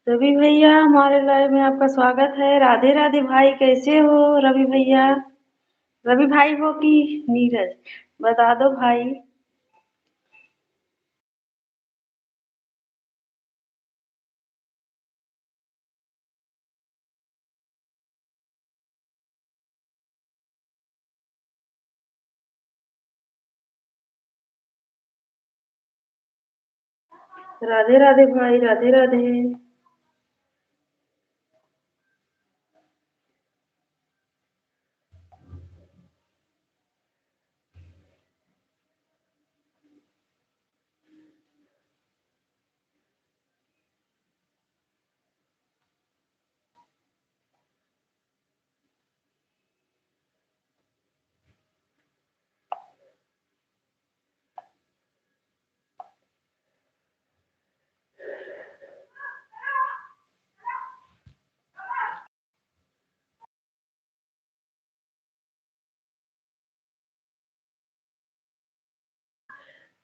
रवि भैया, हमारे लाइव में आपका स्वागत है। राधे राधे भाई, कैसे हो रवि भैया? रवि भाई हो कि नीरज? बता दो भाई। राधे राधे भाई, राधे राधे।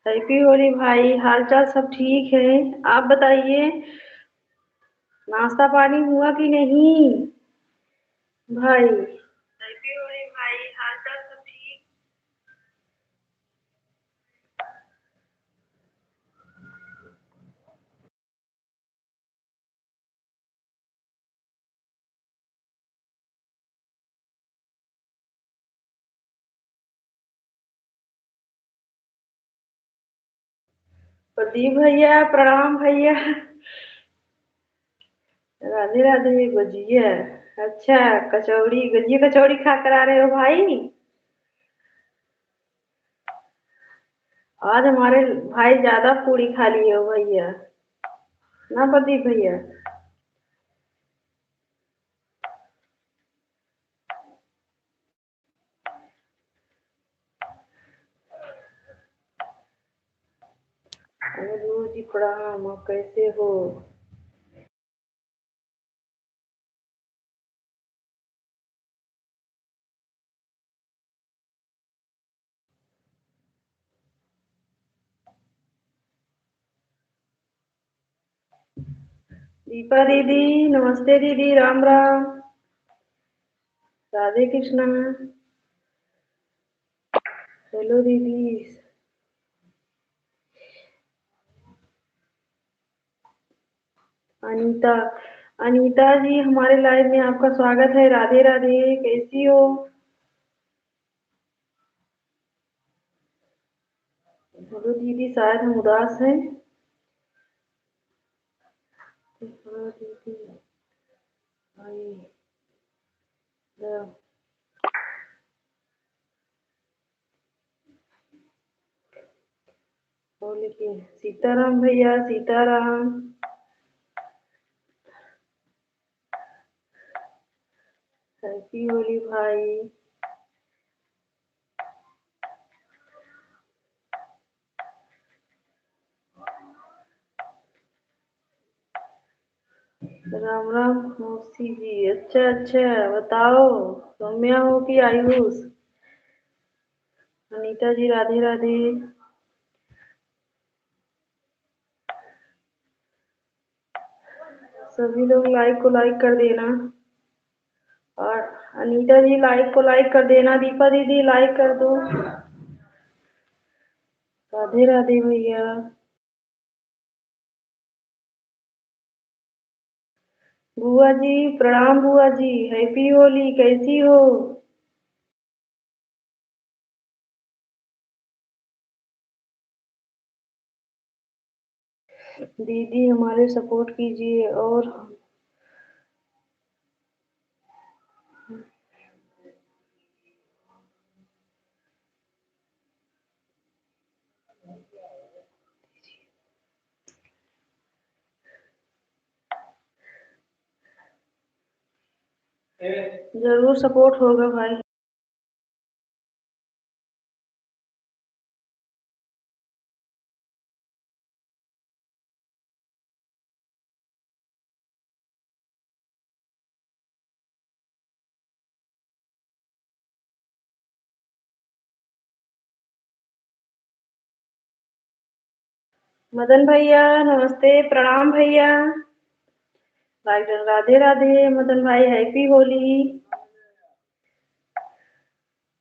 हैप्पी होली भाई, हाल चाल सब ठीक है? आप बताइए, नाश्ता पानी हुआ कि नहीं भाई? हैप्पी होली भाई, हाल चाल सब ठीक? प्रदीप भैया, प्रणाम भैया। राधे राधे। गुजिया? अच्छा, कचौड़ी, गुजिया कचौड़ी खा कर आ रहे हो भाई? आज हमारे भाई ज्यादा पूरी खा लिए हो भैया, ना प्रदीप भैया? अनिरुद्ध जी प्रणाम, आप कैसे हो? दीपा दीदी, नमस्ते दीदी, राम राम। राधे कृष्णा। हेलो दीदी। अनीता, अनीता जी, हमारे लाइव में आपका स्वागत है। राधे राधे, कैसी हो? हेलो दीदी, शायद हम उदास हैं। हेलो दीदी भाई। बोलिए, सीताराम भैया, सीताराम। हैप्पी होली भाई। राम राम मौसी जी। अच्छा अच्छा, बताओ, सौम्या हो कि आयुष? अनीता जी, राधे राधे। सभी लोग लाइक को लाइक कर देना। और अनीता जी, लाइक को लाइक कर देना। दीपा दीदी, लाइक कर दो। राधे राधे भैया। बुआ जी, प्रणाम बुआ जी, हैप्पी होली, कैसी हो? दीदी हमारे सपोर्ट कीजिए। और जरूर सपोर्ट होगा भाई। मदन भैया, नमस्ते, प्रणाम भैया। राधे राधे मदन भाई, हैप्पी होली।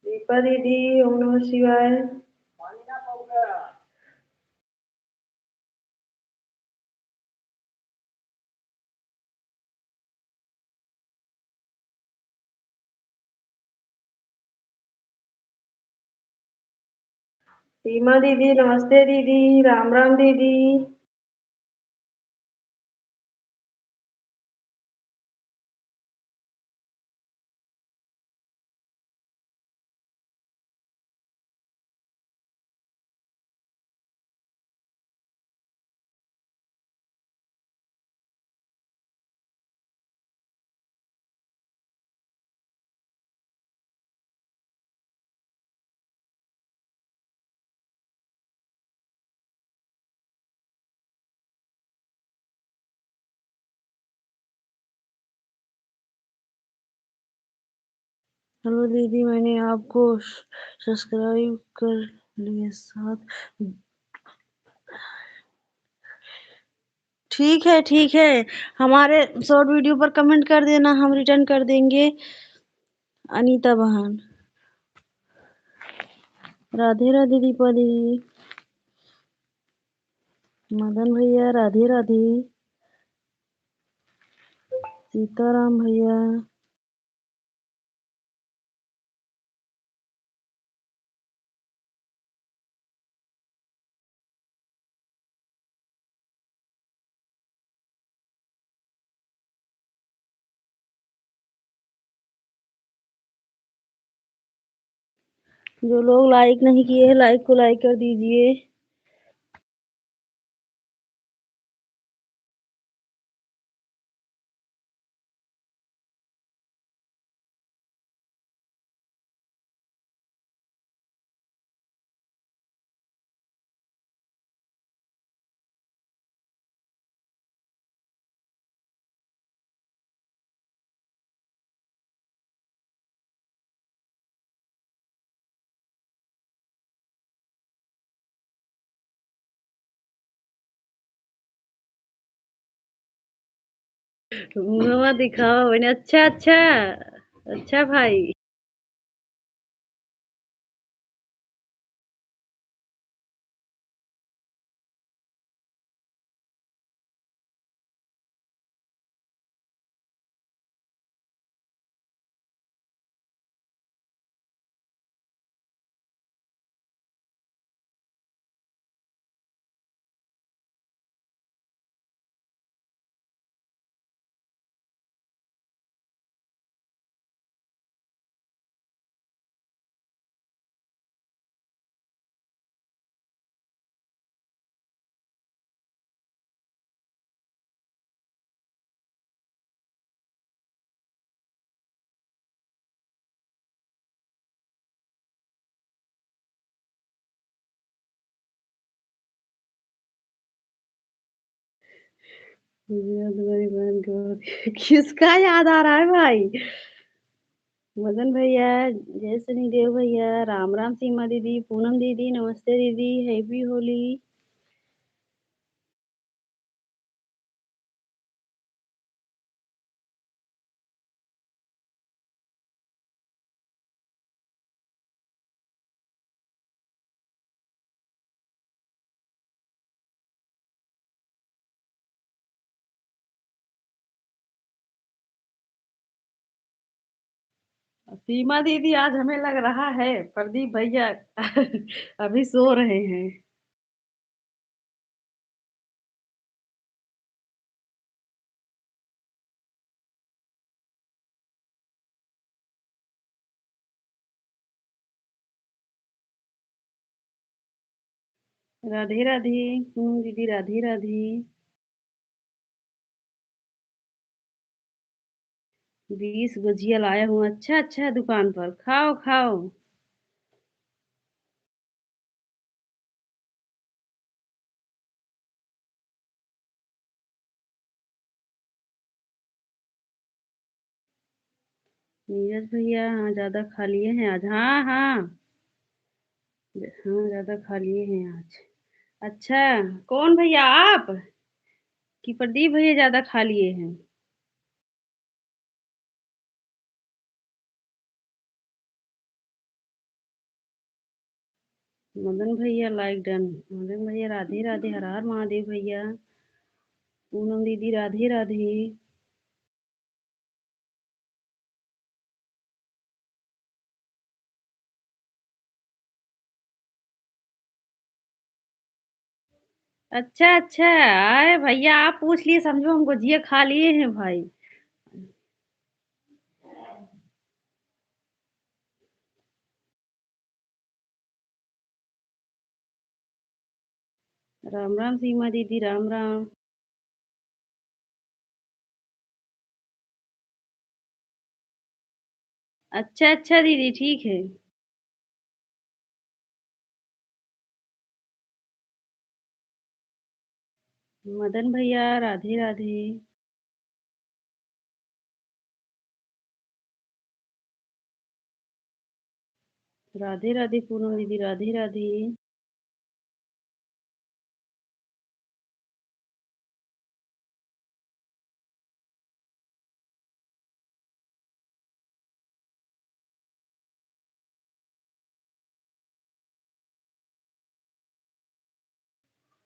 दीपा दीदी, ओम नमः शिवाय। सीमा दीदी नमस्ते दीदी, राम राम दीदी। हेलो दीदी, मैंने आपको सब्सक्राइब कर लिया साथ। ठीक है, हमारे शॉर्ट वीडियो पर कमेंट कर देना, हम रिटर्न कर देंगे। अनीता बहन, राधे राधे दीपा दीदी, मदन भैया राधे राधे, सीताराम भैया। जो लोग लाइक नहीं किए हैं, लाइक को लाइक कर दीजिए। मुहवा दिखाओ मैंने। अच्छा अच्छा, अच्छा भाई। तुम्हारी बहन को किसका याद आ रहा है भाई? मदन भैया, जय सनी देव भैया, राम राम सीमा दीदी, पूनम दीदी नमस्ते दीदी, हैप्पी होली। सीमा दीदी, आज हमें लग रहा है प्रदीप भैया अभी सो रहे हैं। राधे राधे पूनम दीदी, राधे राधे। 20 गुजिया लाया हूँ, अच्छा अच्छा, दुकान पर खाओ खाओ। नीरज भैया, हाँ ज्यादा खा लिए हैं आज, हाँ हाँ। हाँ ज्यादा खा लिए हैं आज। अच्छा, कौन भैया, आप कि प्रदीप भैया ज्यादा खा लिए हैं? मदन भैया लाइक डन। मदन भैया राधे राधे, हर हर महादेव भैया। पूनम दीदी राधे राधे। अच्छा अच्छा, आए भैया आप पूछ लिए, समझो हम गुजिया खा लिए हैं भाई। राम राम सीमा दीदी, राम राम। अच्छा अच्छा दीदी, ठीक है। मदन भैया राधे राधे। राधे राधे पूनम दीदी, राधे राधे।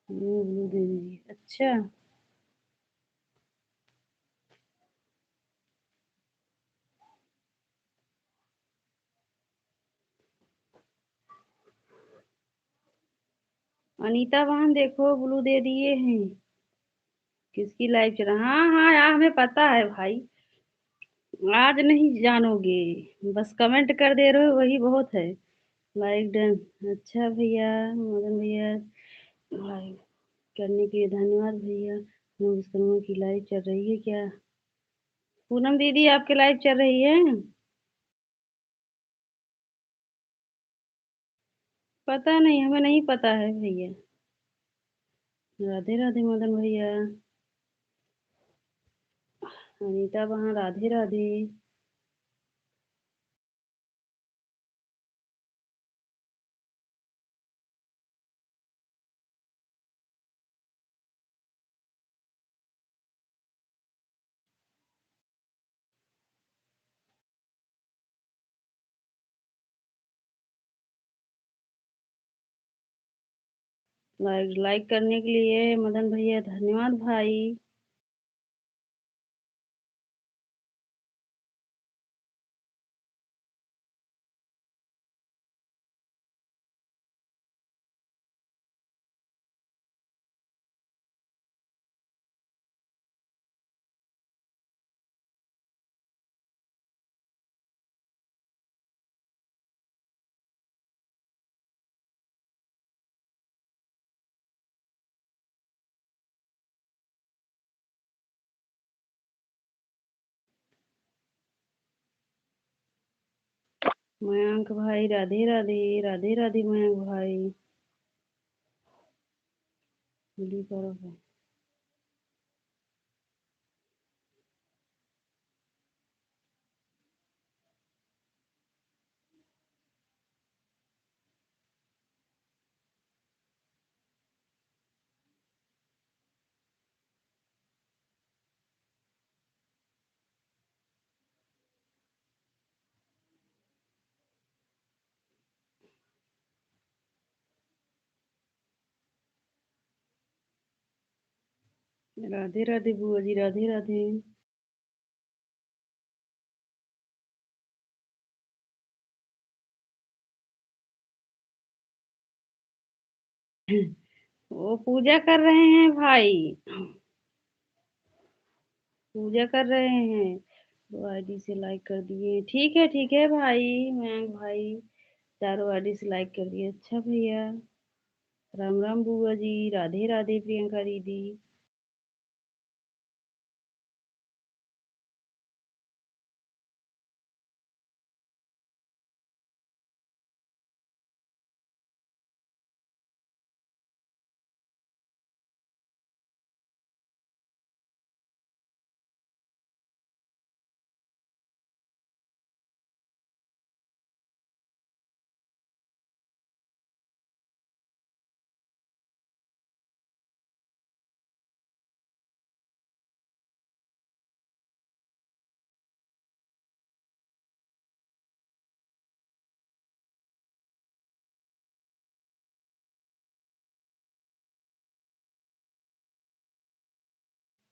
दीदी अच्छा। अनीता बहन देखो, ब्लू दे दिए हैं। किसकी लाइव चला? हाँ हाँ यार, हमें पता है भाई। आज नहीं जानोगे, बस कमेंट कर दे रहे हो वही बहुत है। Like done. अच्छा भैया, मदन भैया लाइक करने के लिए धन्यवाद भैया। विश्वकर्मा की लाइव चल रही है क्या? पूनम दीदी आपकी लाइव चल रही है? पता नहीं, हमें नहीं पता है भैया। राधे राधे मदन भैया। अनीता वहाँ राधे राधे। लाइक लाइक करने के लिए मदन भैया धन्यवाद भाई। मयंक भाई राधे राधे, राधे राधे मयंक भाई। जल्दी करो भाई। राधे राधे बुआ जी, राधे राधे। वो पूजा कर रहे हैं भाई, पूजा कर रहे हैं। वो आईडी से लाइक कर दिए, ठीक है भाई। मयंक भाई चारों आईडी से लाइक कर दिए। अच्छा भैया। राम राम बुआ जी, राधे राधे प्रियंका दीदी।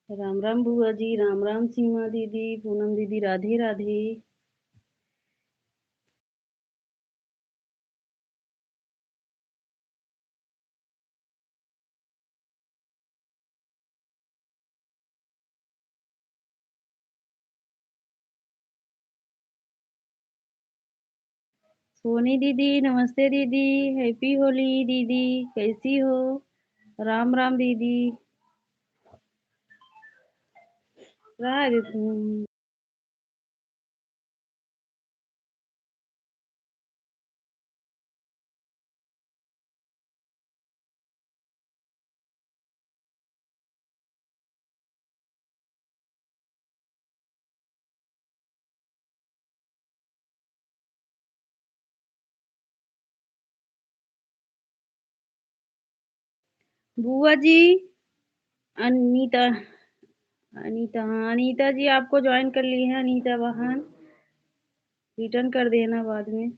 राम राम बुआ जी, राम राम सीमा दीदी, पूनम दीदी, राधे राधे। सोनी दीदी, नमस्ते दीदी। हैप्पी होली दीदी, कैसी हो? राम राम दीदी। राधे। बुआ जी, अनीता, अनीता, हाँ अनीता जी आपको ज्वाइन कर ली है, अनीता बहन। रिटर्न कर देना बाद में।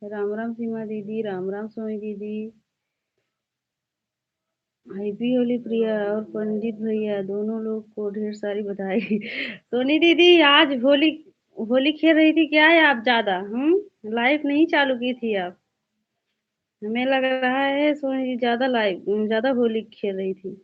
राम राम सीमा दीदी, राम राम सोनी दीदी। हैप्पी होली प्रिया और पंडित भैया दोनों लोग को ढेर सारी बधाई। सोनी दीदी आज होली, होली खेल रही थी क्या है आप ज्यादा? लाइव नहीं चालू की थी आप? हमें लग रहा है सोनी जी ज्यादा लाइव, ज्यादा होली खेल रही थी।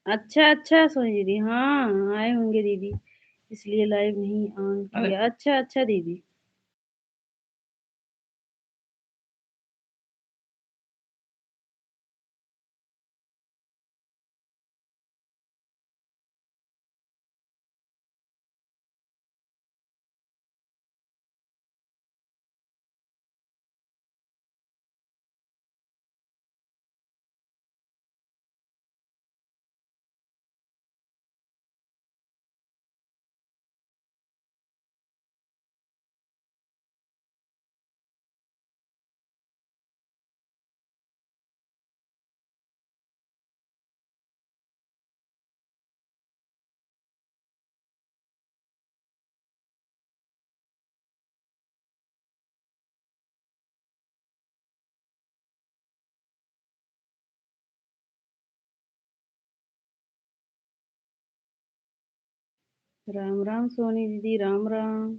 अच्छा अच्छा सोनी दीदी, हाँ आए होंगे दीदी, इसलिए लाइव नहीं ऑन किया। अच्छा अच्छा दीदी। राम राम सोनी दीदी, राम राम।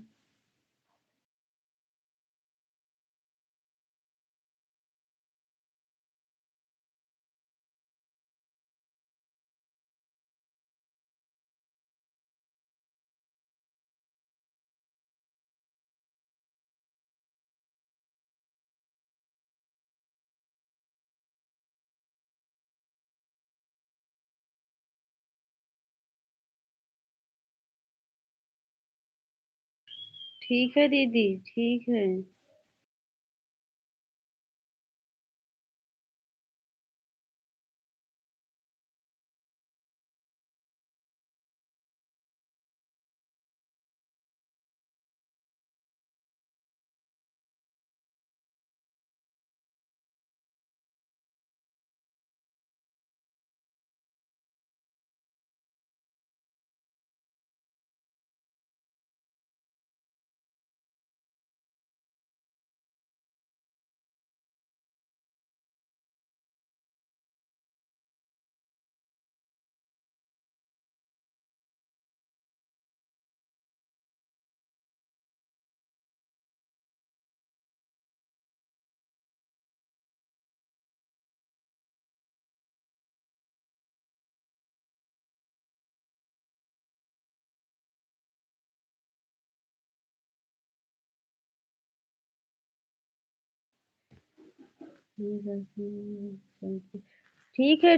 ठीक है दीदी, ठीक है।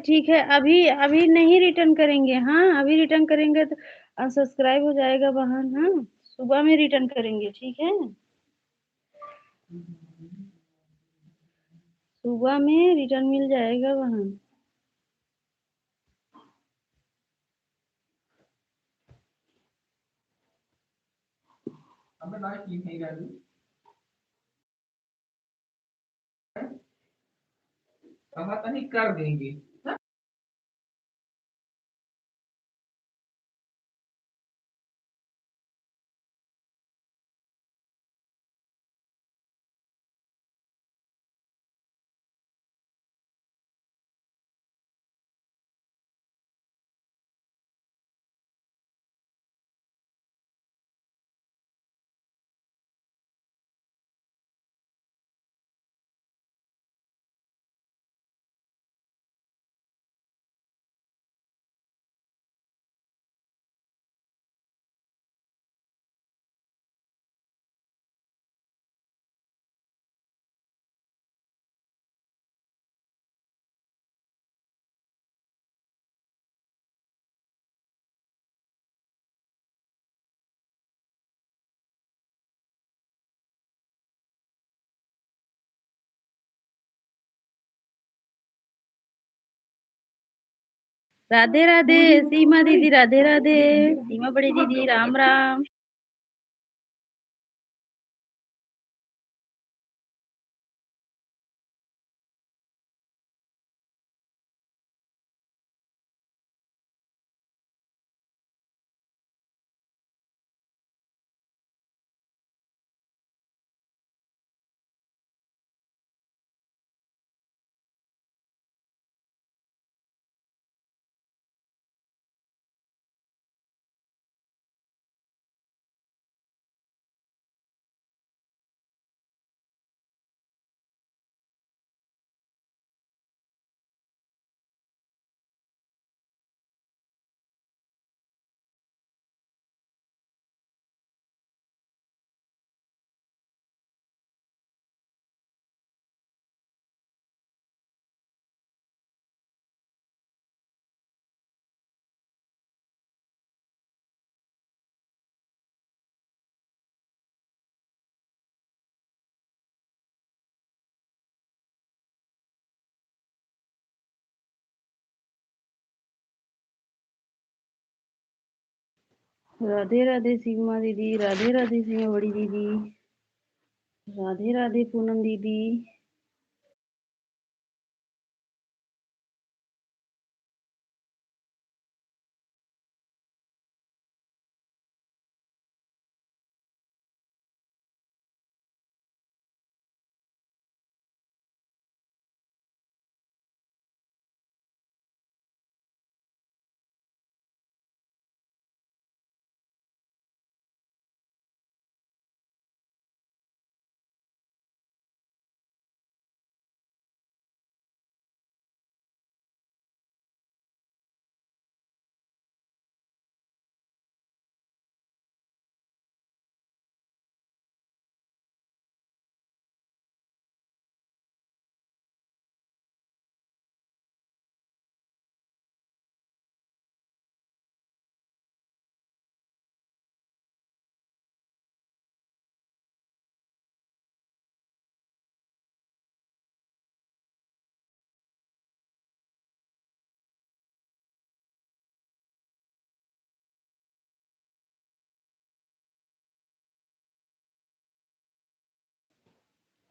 ठीक है, अभी अभी नहीं रिटर्न करेंगे। हाँ अभी रिटर्न करेंगे तो अनसब्सक्राइब हो जाएगा बहन। हाँ सुबह में रिटर्न करेंगे, ठीक है। सुबह में रिटर्न मिल जाएगा वहाँ। अबे लाइट ठीक नहीं कर रही। कहा था नहीं कर देंगे। राधे राधे सीमा दीदी, राधे राधे सीमा बड़ी दीदी, राम राम। राधे राधे सीमा दीदी, राधे राधे सीमा बड़ी दीदी, राधे राधे पूनम दीदी।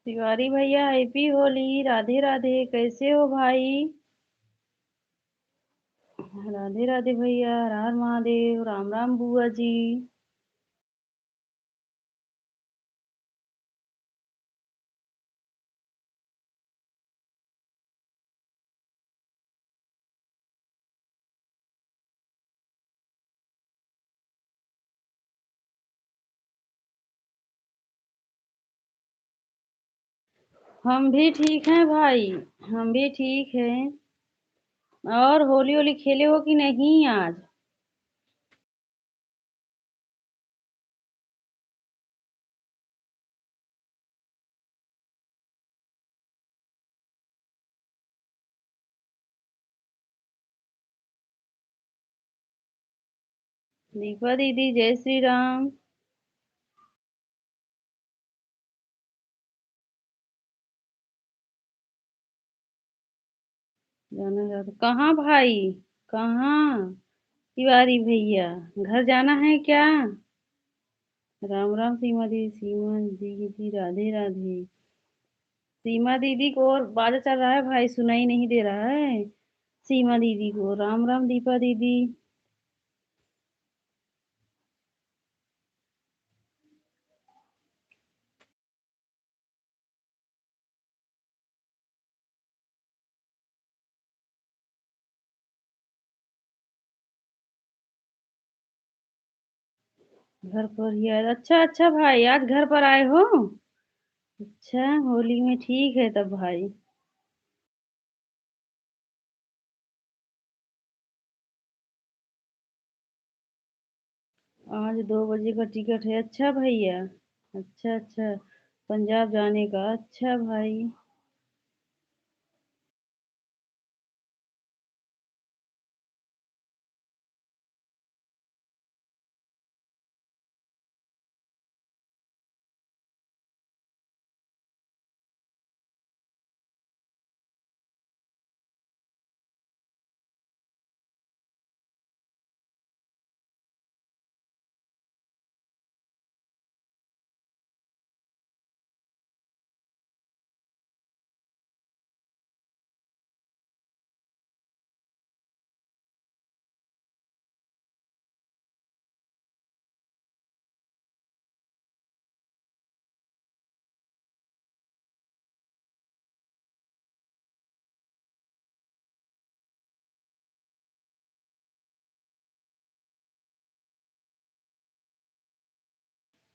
तिवारी भैया हैप्पी होली, राधे राधे, कैसे हो भाई? राधे राधे भैया, हर हर महादेव, राम राम बुआ जी। हम भी ठीक हैं भाई, हम भी ठीक हैं। और होली होली खेले हो कि नहीं आज? दीपा दीदी, जय श्री राम। जाना चाहते कहाँ भाई? कहाँ? तिवारी भैया, घर जाना है क्या? राम राम सीमा दीदी, सीमा दीदी राधे राधे। सीमा दीदी को और बाजा चल रहा है भाई, सुनाई नहीं दे रहा है। सीमा दीदी को राम राम। दीपा दीदी, घर पर ही आए? अच्छा अच्छा भाई, आज घर पर आए हो? अच्छा, होली में ठीक है तब भाई। आज 2 बजे का टिकट है? अच्छा भैया, अच्छा अच्छा, पंजाब जाने का? अच्छा भाई।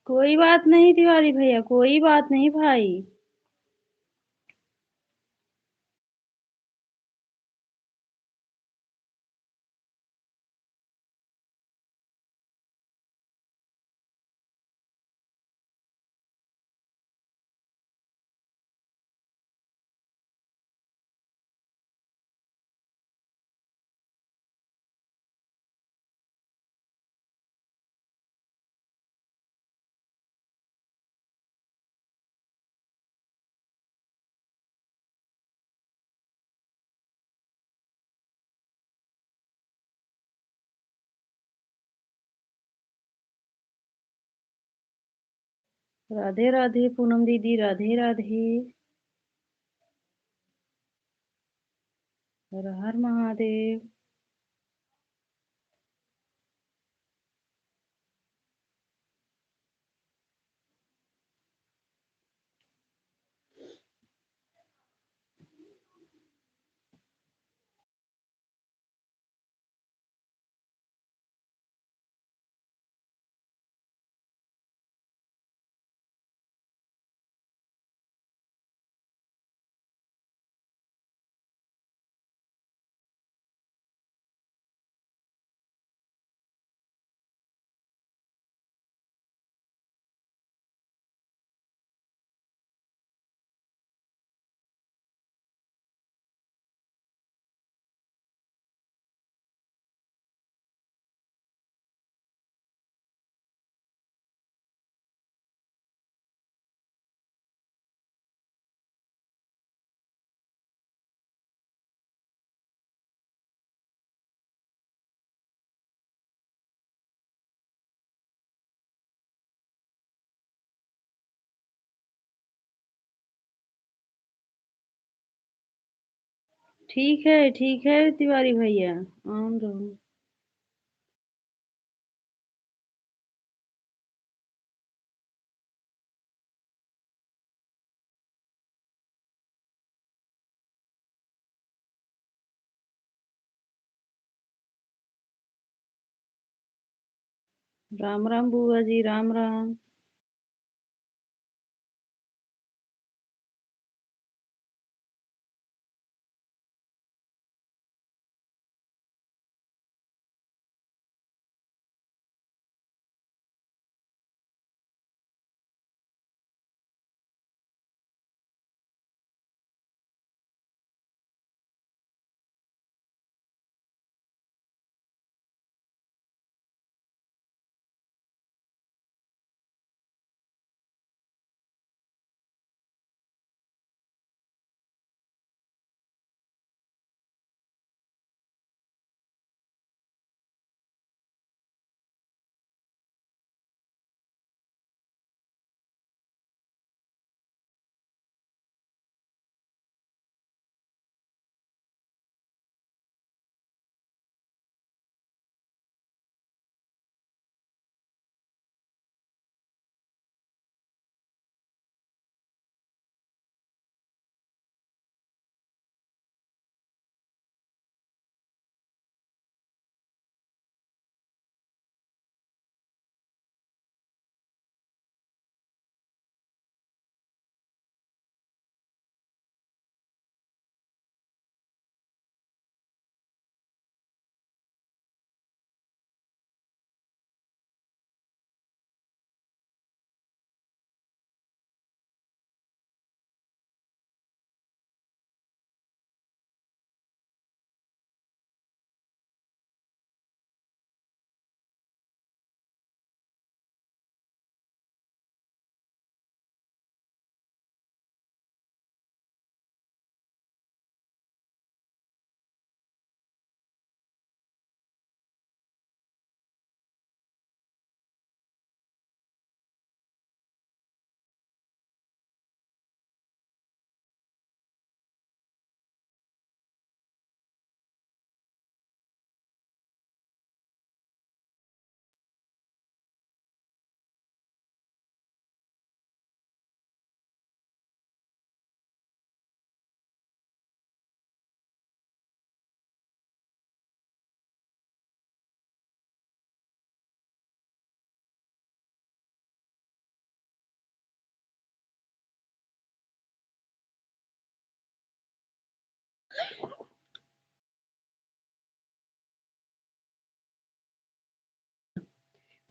कोई बात नहीं तिवारी भैया, कोई बात नहीं भाई। राधे राधे पूनम दीदी, राधे राधे। हर हर महादेव। ठीक है तिवारी भैया, आऊं रहूं। राम राम बुआ जी, राम राम।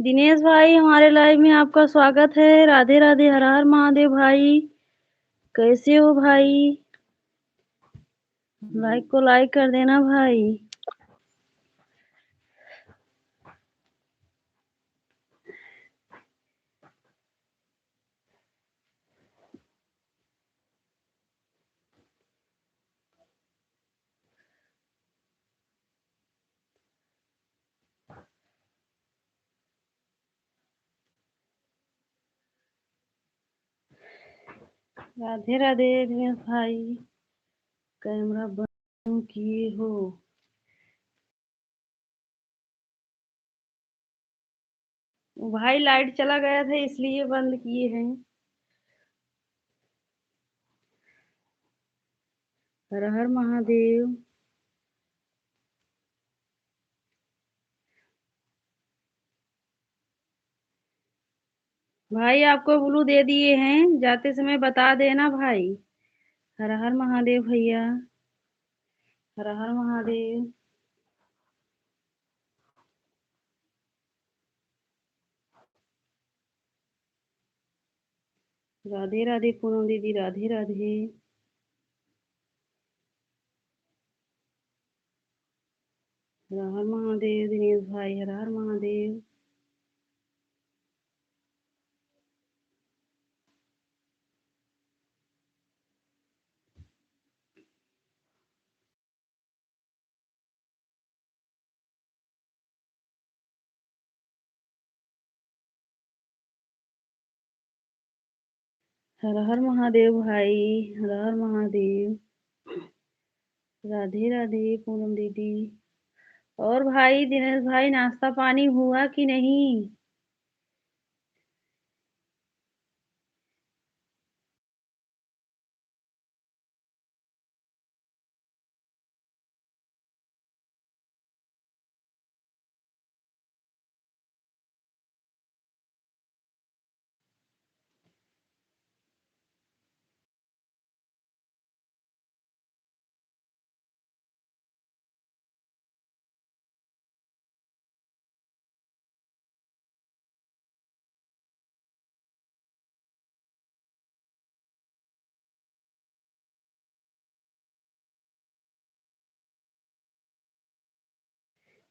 दिनेश भाई, हमारे लाइव में आपका स्वागत है। राधे राधे, हर हर महादेव भाई। कैसे हो भाई? लाइक को लाइक कर देना भाई। राधे राधे दिनेश भाई। कैमरा बंद किए हो? भाई लाइट चला गया था इसलिए बंद किए हैं। हर हर महादेव। भाई आपको ब्लू दे दिए हैं, जाते समय बता देना भाई। हर हर महादेव भैया। हर हर महादेव। राधे राधे पूनम दीदी, राधे राधे। हर हर महादेव दिनेश भाई, हर हर महादेव। हर हर महादेव भाई। हर हर महादेव। राधे राधे पूनम दीदी। और भाई दिनेश भाई, नाश्ता पानी हुआ कि नहीं?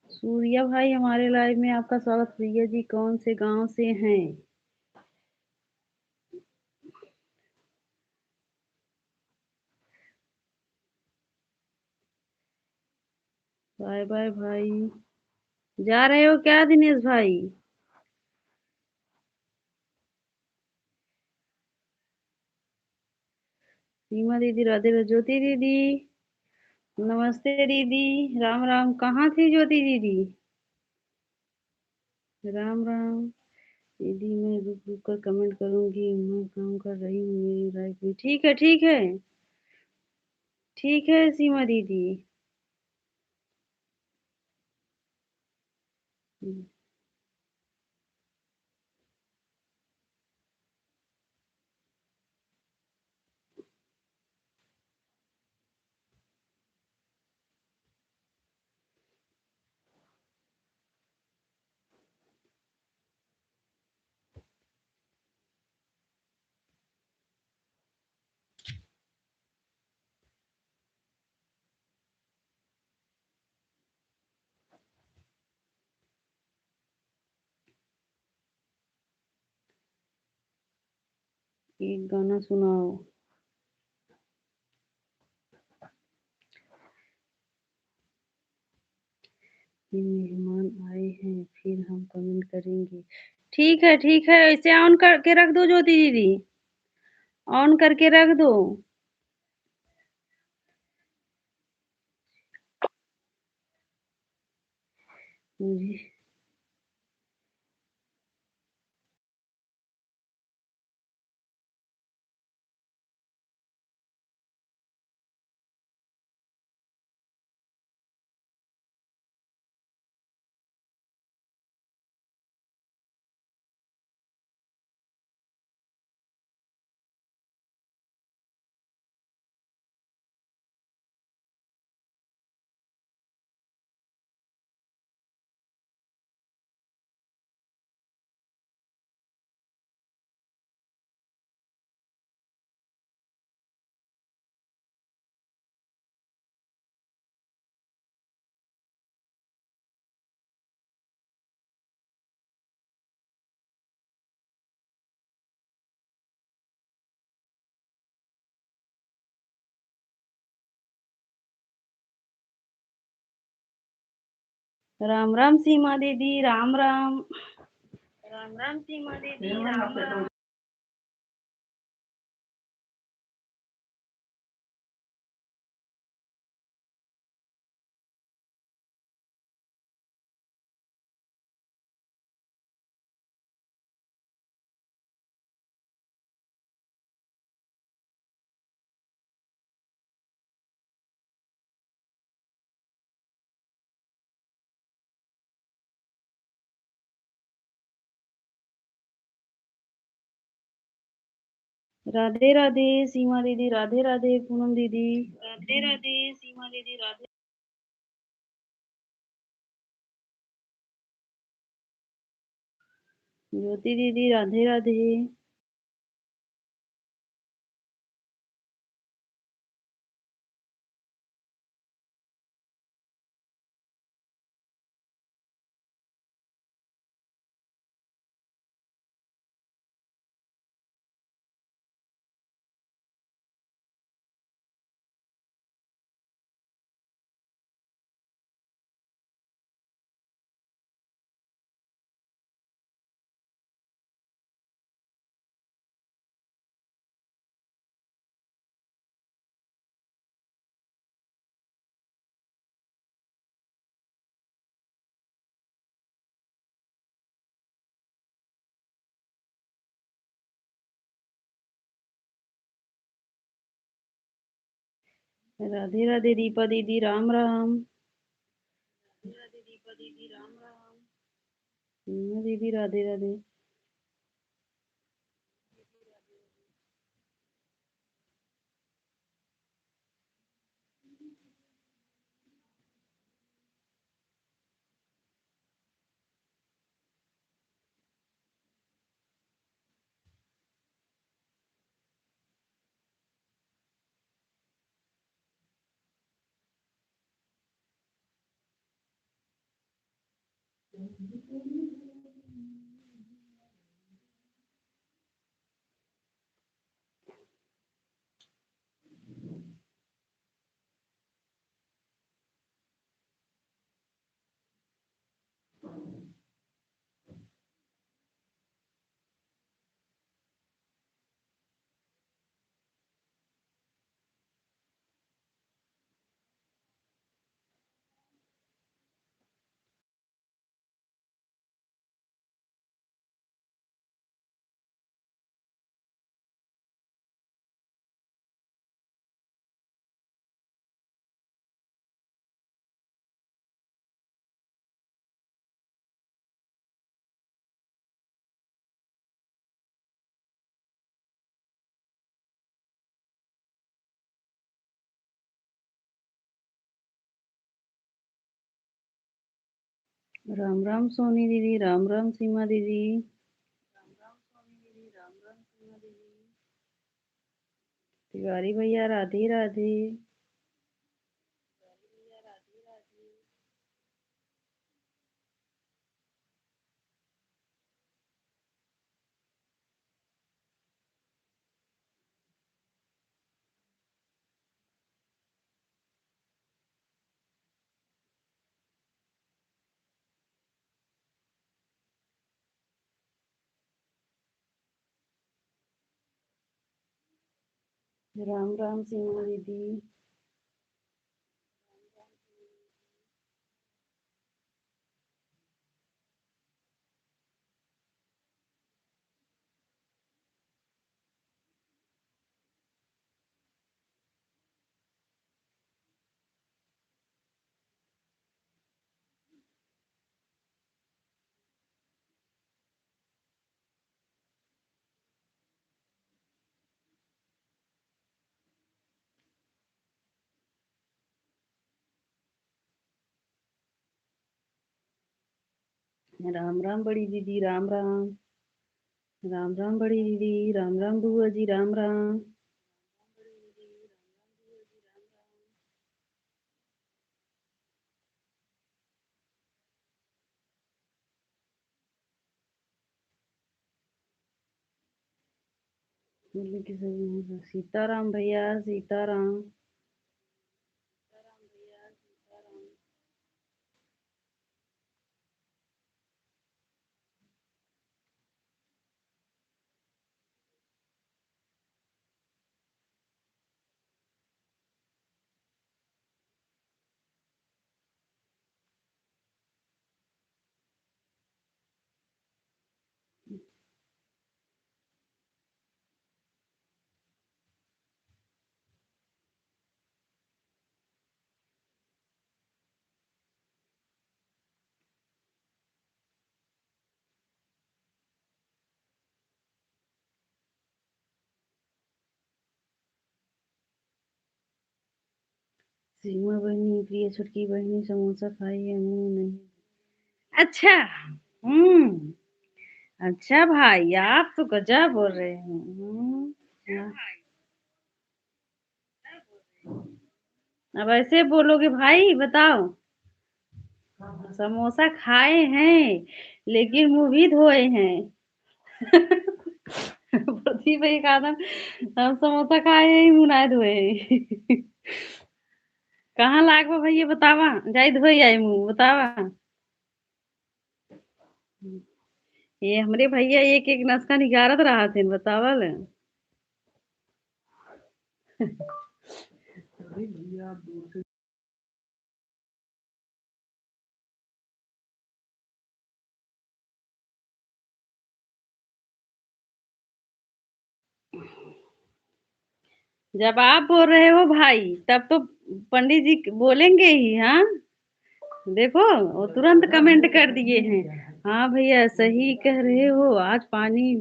सूर्या भाई, हमारे लाइव में आपका स्वागत। प्रिया जी कौन से गांव से हैं? बाय बाय भाई। जा रहे हो क्या दिनेश भाई? सीमा दीदी, राधे राधे। ज्योति दीदी, नमस्ते दीदी। राम राम। कहाँ थी ज्योति दीदी? राम राम दीदी। मैं रुक रुक कर कमेंट करूंगी, मैं काम कर रही हूँ, मेरी लाइफ में। ठीक है ठीक है। ठीक है सीमा दीदी। एक गाना सुनाओ। ये मेहमान आए हैं, फिर हम कमेंट करेंगे। ठीक है, इसे ऑन करके रख दो ज्योति दीदी। ऑन करके रख दो। मुझे राम राम सीमा दीदी, राम राम। राम राम सीमा दीदी, फिर मैं राम अपडेट राम। हो राधे राधे सीमा दीदी, राधे राधे पूनम दीदी। राधे राधे सीमा दीदी, राधे। ज्योति दीदी, राधे राधे। राधे राधे दीपा दीदी, राम राम। राधे दीपा दीदी, राम राम। दीदी, राधे राधे। राम राम सोनी दीदी, राम राम सीमा दीदी। राम राम सोनी दीदी, राम राम सीमा दीदी। तिवारी भैया, राधे राधे। तिवारी भैया, राधे राधे। राम राम सीमा दीदी। राम राम बड़ी दीदी, राम राम। राम राम बड़ी दीदी, राम राम बुआ जी, राम राम। बोले कि सब सीताराम भैया, सीताराम। सीताराम भैया, सीताराम। सीमा बहनी प्रिय छोटकी बहनी समोसा खाई है मुंह नहीं। अच्छा। अच्छा भाई आप तो गजब बोल रहे हैं। अब ऐसे बोलोगे भाई बताओ। समोसा खाए हैं लेकिन मुंह भी धोए हैं। बोलती भाई कहा था हम समोसा खाए हैं मुंह ना धोए हैं। कहाँ लागबा भैया बतावा जाई धोई आई मुंह बतावा। ये हमरे भैया एक एक नसका निगारत रहा थे बतावल। अरे भैया आप दूर से जब आप बोल रहे हो भाई तब तो पंडित जी बोलेंगे ही। हाँ देखो वो तुरंत कमेंट कर दिए हैं। हाँ भैया सही कह रहे हो आज पानी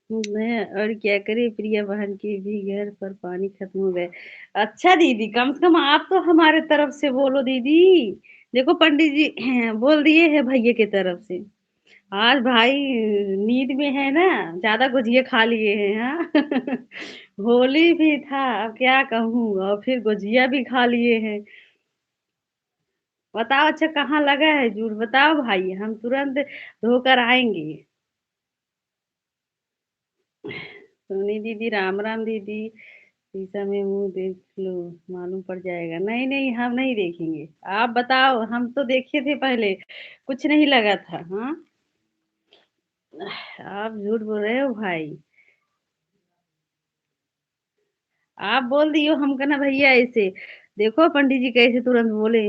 मैं और क्या करे प्रिया बहन के भी घर पर पानी खत्म हो गए। अच्छा दीदी कम से कम आप तो हमारे तरफ से बोलो दीदी। देखो पंडित जी बोल दिए हैं भैया की तरफ से। आज भाई नींद में है ना ज्यादा गुजिया खा लिए हैं। हाँ होली भी था अब क्या कहूँ और फिर गुजिया भी खा लिए हैं। बताओ अच्छा कहाँ लगा है झूठ बताओ भाई हम तुरंत धोकर आएंगे। सोनी दीदी राम राम दीदी। शीशा में मुंह देख लो मालूम पड़ जाएगा। नहीं नहीं हम नहीं देखेंगे। आप बताओ हम तो देखे थे पहले कुछ नहीं लगा था। हाँ आप झूठ बोल रहे हो भाई। आप बोल दियो हम कहना भैया ऐसे। देखो पंडित जी कैसे तुरंत बोले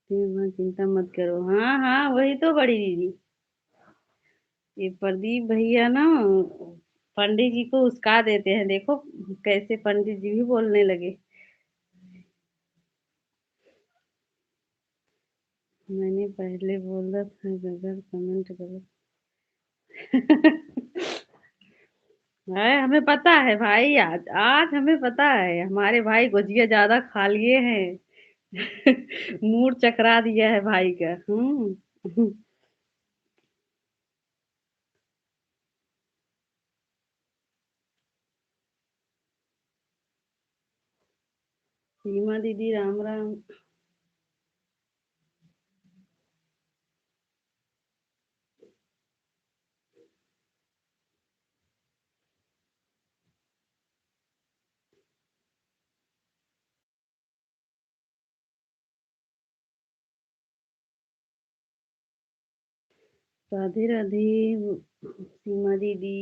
मैं चिंता मत करो। हाँ हाँ वही तो बड़ी दीदी। ये प्रदीप भैया ना पंडित जी को उस्का देते हैं। देखो कैसे पंडित जी भी बोलने लगे। मैंने पहले बोला था अगर कमेंट करो। है हमें पता है भाई आज आज हमें पता है हमारे भाई गुजिया ज्यादा खा लिए हैं। मूड चकरा दिया है भाई का। सीमा दीदी राम राम। राधे राधे सीमा दीदी।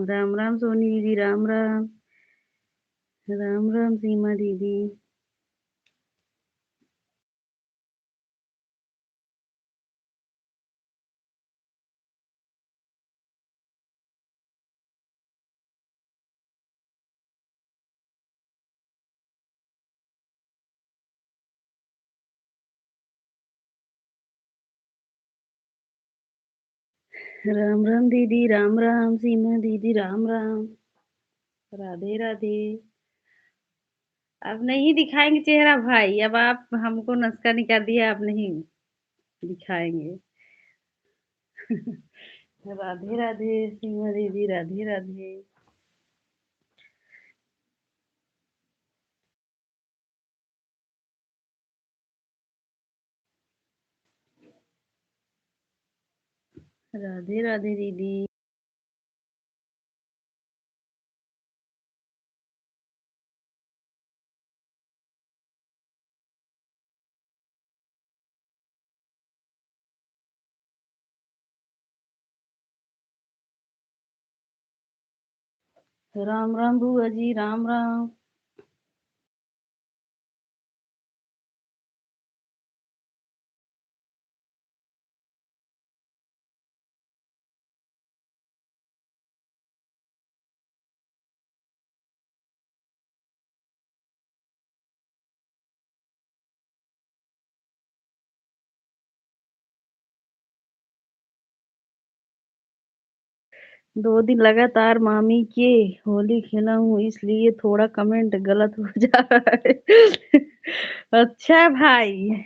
राम राम सोनी दीदी राम राम। राम राम सीमा दीदी। राम राम दीदी राम राम सीमा दीदी राम राम। राधे राधे। अब नहीं दिखाएंगे चेहरा भाई। अब आप हमको नस्का निकाल दिया अब नहीं दिखाएंगे। राधे राधे सीमा दीदी राधे राधे। राधे राधे दीदी। राम राम बुआ जी राम राम। 2 दिन लगातार मामी के होली खेला हूँ इसलिए थोड़ा कमेंट गलत हो जा रहा है। अच्छा भाई,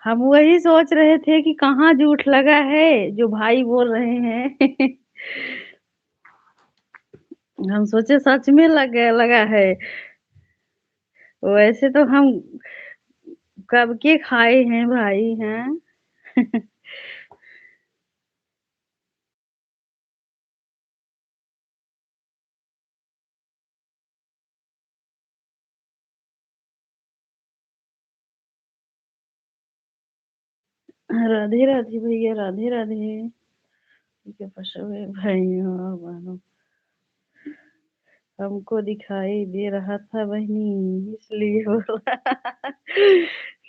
हम वही सोच रहे थे कि कहाँ झूठ लगा है जो भाई बोल रहे हैं। हम सोचे सच में लगा है। वैसे तो हम कब के खाए हैं भाई हैं। राधे राधे भैया, राधे राधे। ठीक है, पशु भाइयों और बहनों, हमको दिखाई दे रहा था बहनी इसलिए बोल रहा।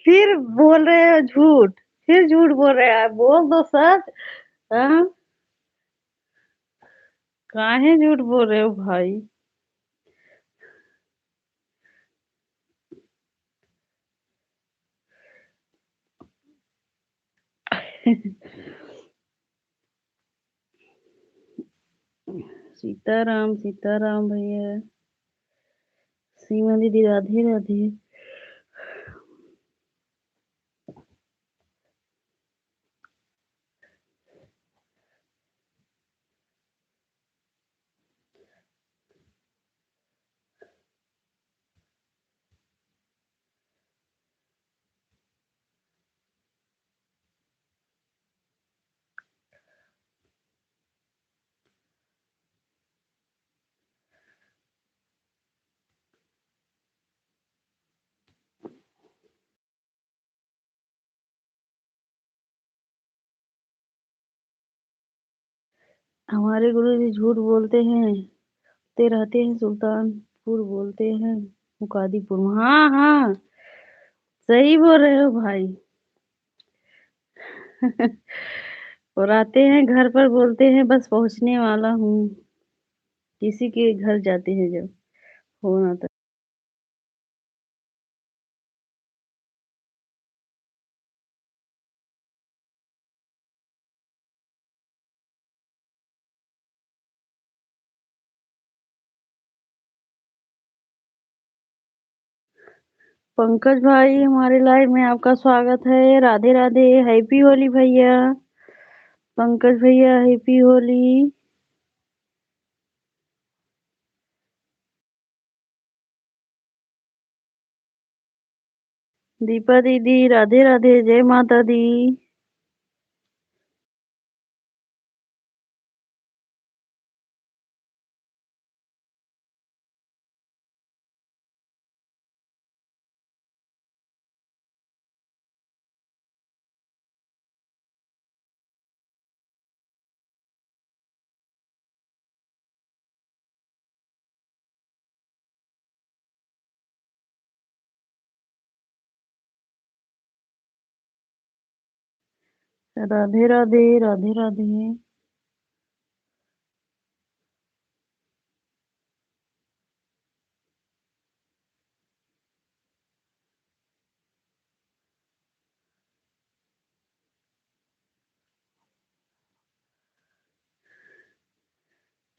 फिर बोल रहे हो झूठ, फिर झूठ बोल रहे हैं आप, बोल दो सच। हाँ, काहे झूठ बोल रहे हो भाई। सीताराम सीताराम भैया। सीमा दीदी राधे राधे। हमारे गुरुजी झूठ बोलते हैं, ते रहते हैं सुल्तानपुर, बोलते हैं मुकादीपुर में। हाँ हाँ, सही बोल रहे हो भाई। और आते हैं घर पर, बोलते हैं बस पहुंचने वाला हूँ। किसी के घर जाते हैं जब फोन आता है। पंकज भाई, हमारे लाइव में आपका स्वागत है। राधे राधे, हैप्पी होली भैया। पंकज भैया हैप्पी होली। दीपा दीदी राधे राधे, जय माता दी। राधे राधे, राधे राधे।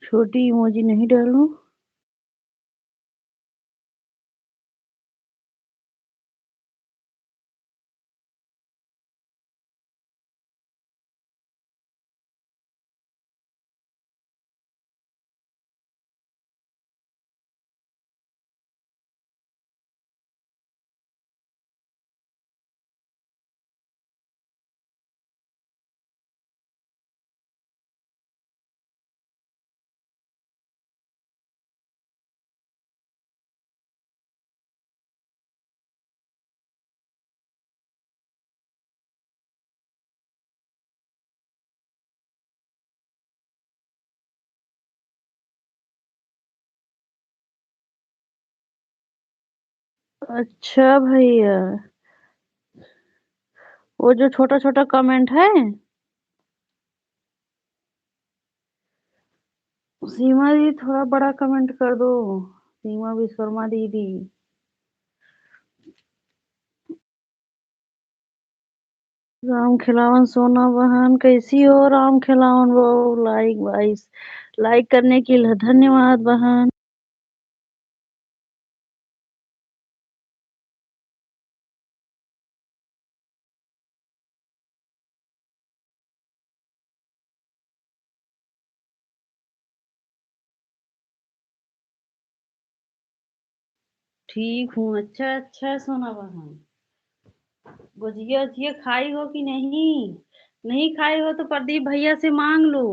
छोटी इमोजी नहीं डालूं? अच्छा भैया, वो जो छोटा छोटा कमेंट है। सीमा दी थोड़ा बड़ा कमेंट कर दो। सीमा विश्वकर्मा दीदी। राम खिलावन सोना बहन कैसी हो? राम खिलावन वो लाइक वाइस लाइक करने के लिए धन्यवाद बहन। ठीक हूँ। अच्छा अच्छा सोना बहन, गुजिया उजिया खाई हो कि नहीं? नहीं खाई हो तो प्रदीप भैया से मांग लो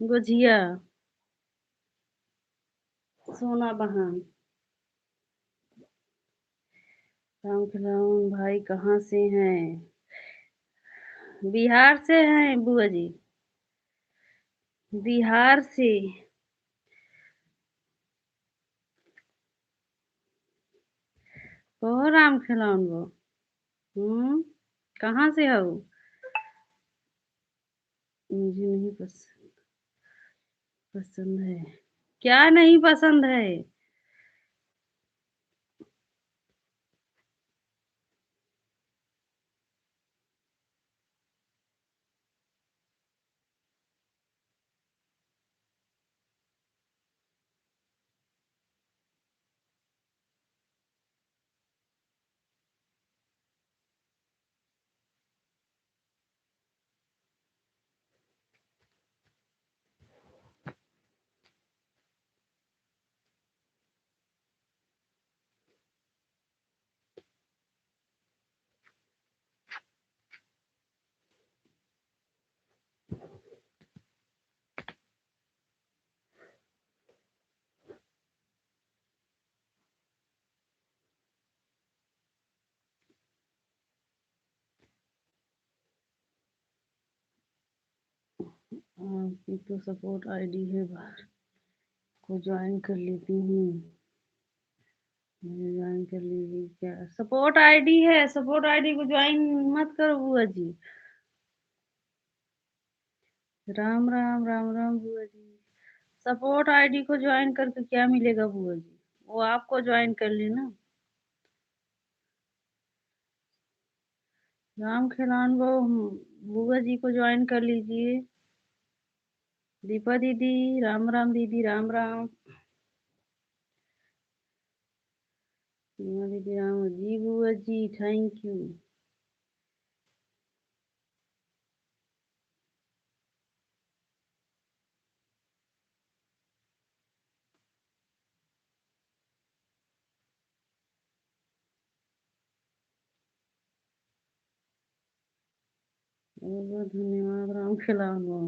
गुजिया। सोना बहन, राम खिलावन भाई कहाँ से हैं? बिहार से हैं बुआ जी, बिहार से। कहो राम खिलावन वो। कहाँ से हो? मुझे नहीं पसंद है। क्या नहीं पसंद है? आपकी तो सपोर्ट आईडी है, बाहर को ज्वाइन कर लेती हूँ। मुझे ज्वाइन कर लीजिए। क्या सपोर्ट आईडी है? सपोर्ट आईडी को ज्वाइन मत करो बुआ जी। राम राम राम राम बुआ जी। सपोर्ट आईडी को ज्वाइन करके क्या मिलेगा बुआ जी? वो आपको ज्वाइन कर लेना। राम खिलान वो बुआ जी को ज्वाइन कर लीजिए। दीपा दीदी राम राम, दीदी राम राम, सीमा दीदी राम जी, बुआ जी थैंक यू। बहुत बहुत धन्यवाद राम खिलान वो।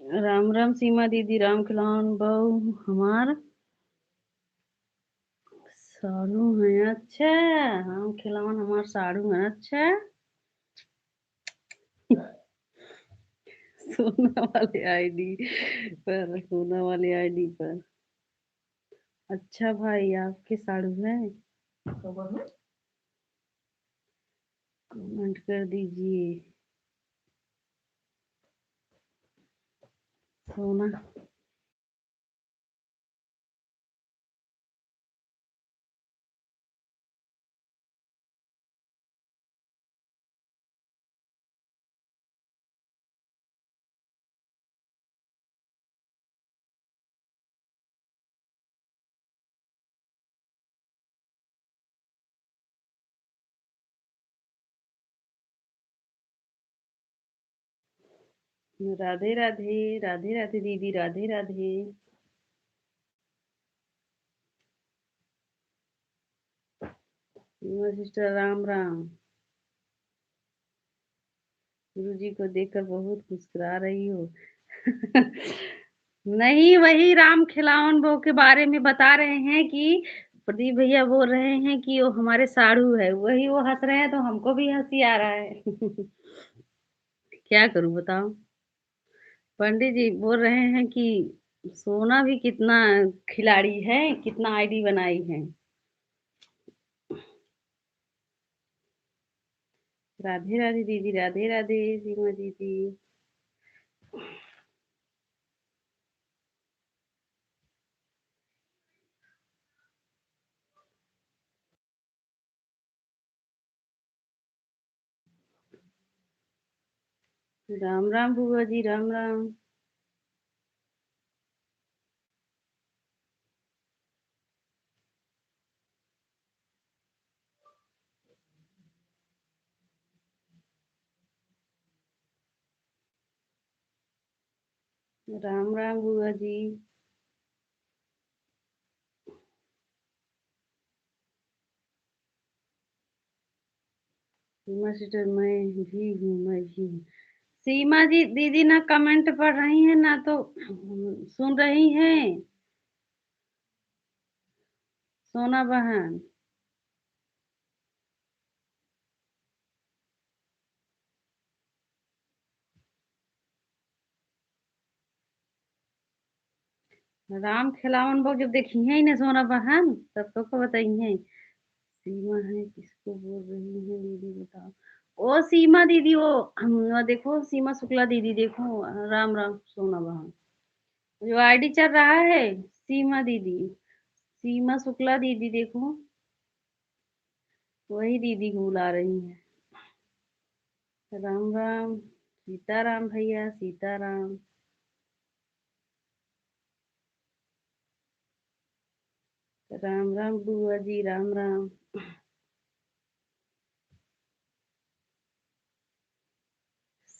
राम राम सीमा दीदी, राम खिलावन बहू हमार साड़ू हैं। अच्छा, राम खिलावन हमार साड़ू हैं। अच्छा सोना वाले आईडी पर, सोना वाले आईडी पर। अच्छा भाई आपके साड़ू हैं, कमेंट कर दीजिए। सोना राधे राधे, राधे राधे दीदी, राधे राधे। सिस्टर राम राम। गुरु जी को देखकर बहुत मुस्कुरा रही हो। नहीं, वही राम खिलावन वो के बारे में बता रहे हैं कि प्रदीप भैया बोल रहे हैं कि वो हमारे साड़ू है, वही वो हंस रहे हैं तो हमको भी हंसी आ रहा है। क्या करूं बताओ? पंडित जी बोल रहे हैं कि सोना भी कितना खिलाड़ी है, कितना आईडी बनाई है। राधे राधे दीदी, राधे राधे सीमा दीदी। राम राम बुआ जी, राम राम। राम राम बुआ जी। सीमा सिस्टर, मैं भी हूँ, मैं भी हूँ। सीमा जी दीदी ना कमेंट पढ़ रही हैं ना तो सुन रही हैं। सोना बहन, राम खिलावन भोग जब देखी है ही ना सोना बहन, तब तो बताइए। सीमा है, किसको बोल रही है दीदी बताओ। ओ सीमा दीदी, वो देखो सीमा शुक्ला दीदी, देखो। राम राम सोना बहन। जो आईडी चल रहा है, सीमा दीदी, सीमा शुक्ला दीदी, देखो वही दीदी को बुला रही है। राम राम सीताराम भैया, सीताराम। राम राम बुआ जी, राम राम।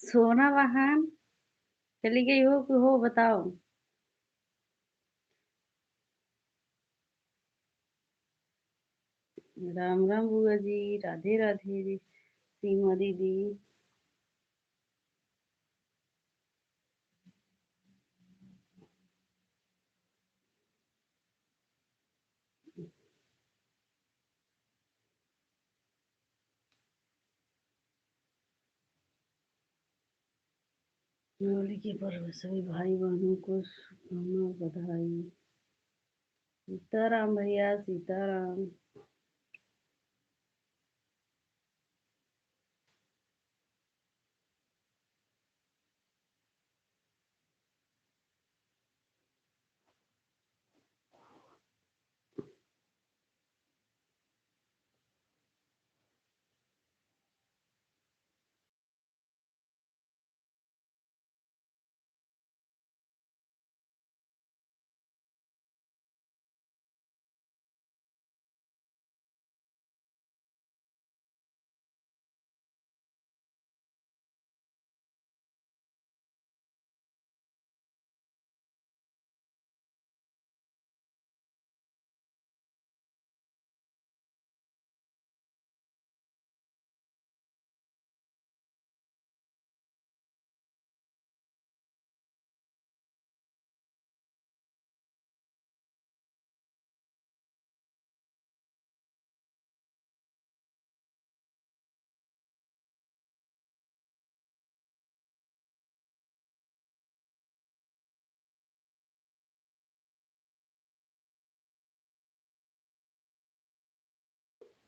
सोना बहन चली गई हो कि हो, बताओ। राम राम बुआ जी, राधे राधे जी, सीमा दीदी। होली के पर्व सभी भाई बहनों को शुभकामना बधाई। सीताराम भैया, सीताराम।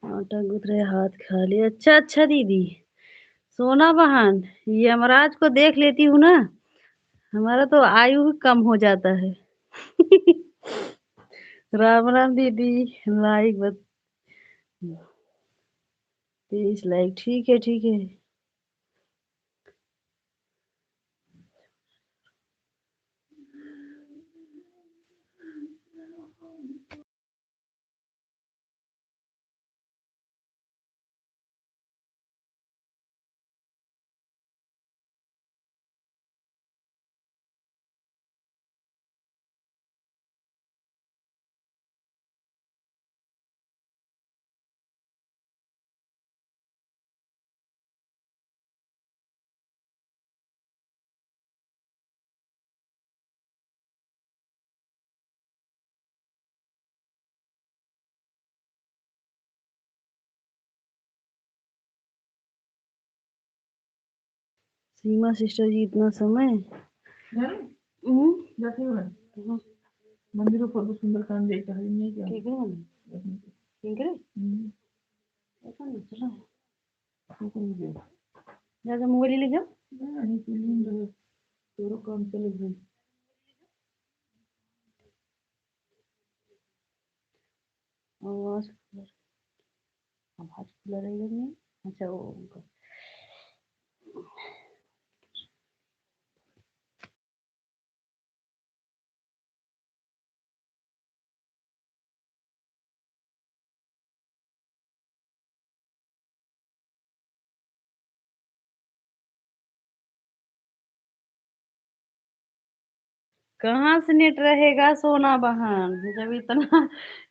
आटा गूंथ रहे, हाथ खाली। अच्छा अच्छा दीदी। सोना बहन, यमराज को देख लेती हूँ ना, हमारा तो आयु ही कम हो जाता है। राम राम दीदी। लाइक बत 30 लाइक, ठीक है ठीक है। सीमा सिस्टर जी, इतना समय। मंदिर पर तो सुंदर काम देखा है नहीं क्या? ठीक है, ठीक है। ऐसा नहीं चला है। जाकर मोबाइल ले जाओ। नहीं फिल्म रहे तोरो काम चले भाई। आवाज आवाज खुला रहेगा नहीं। अच्छा वो कहाँ से नेट रहेगा सोना बहन, जब इतना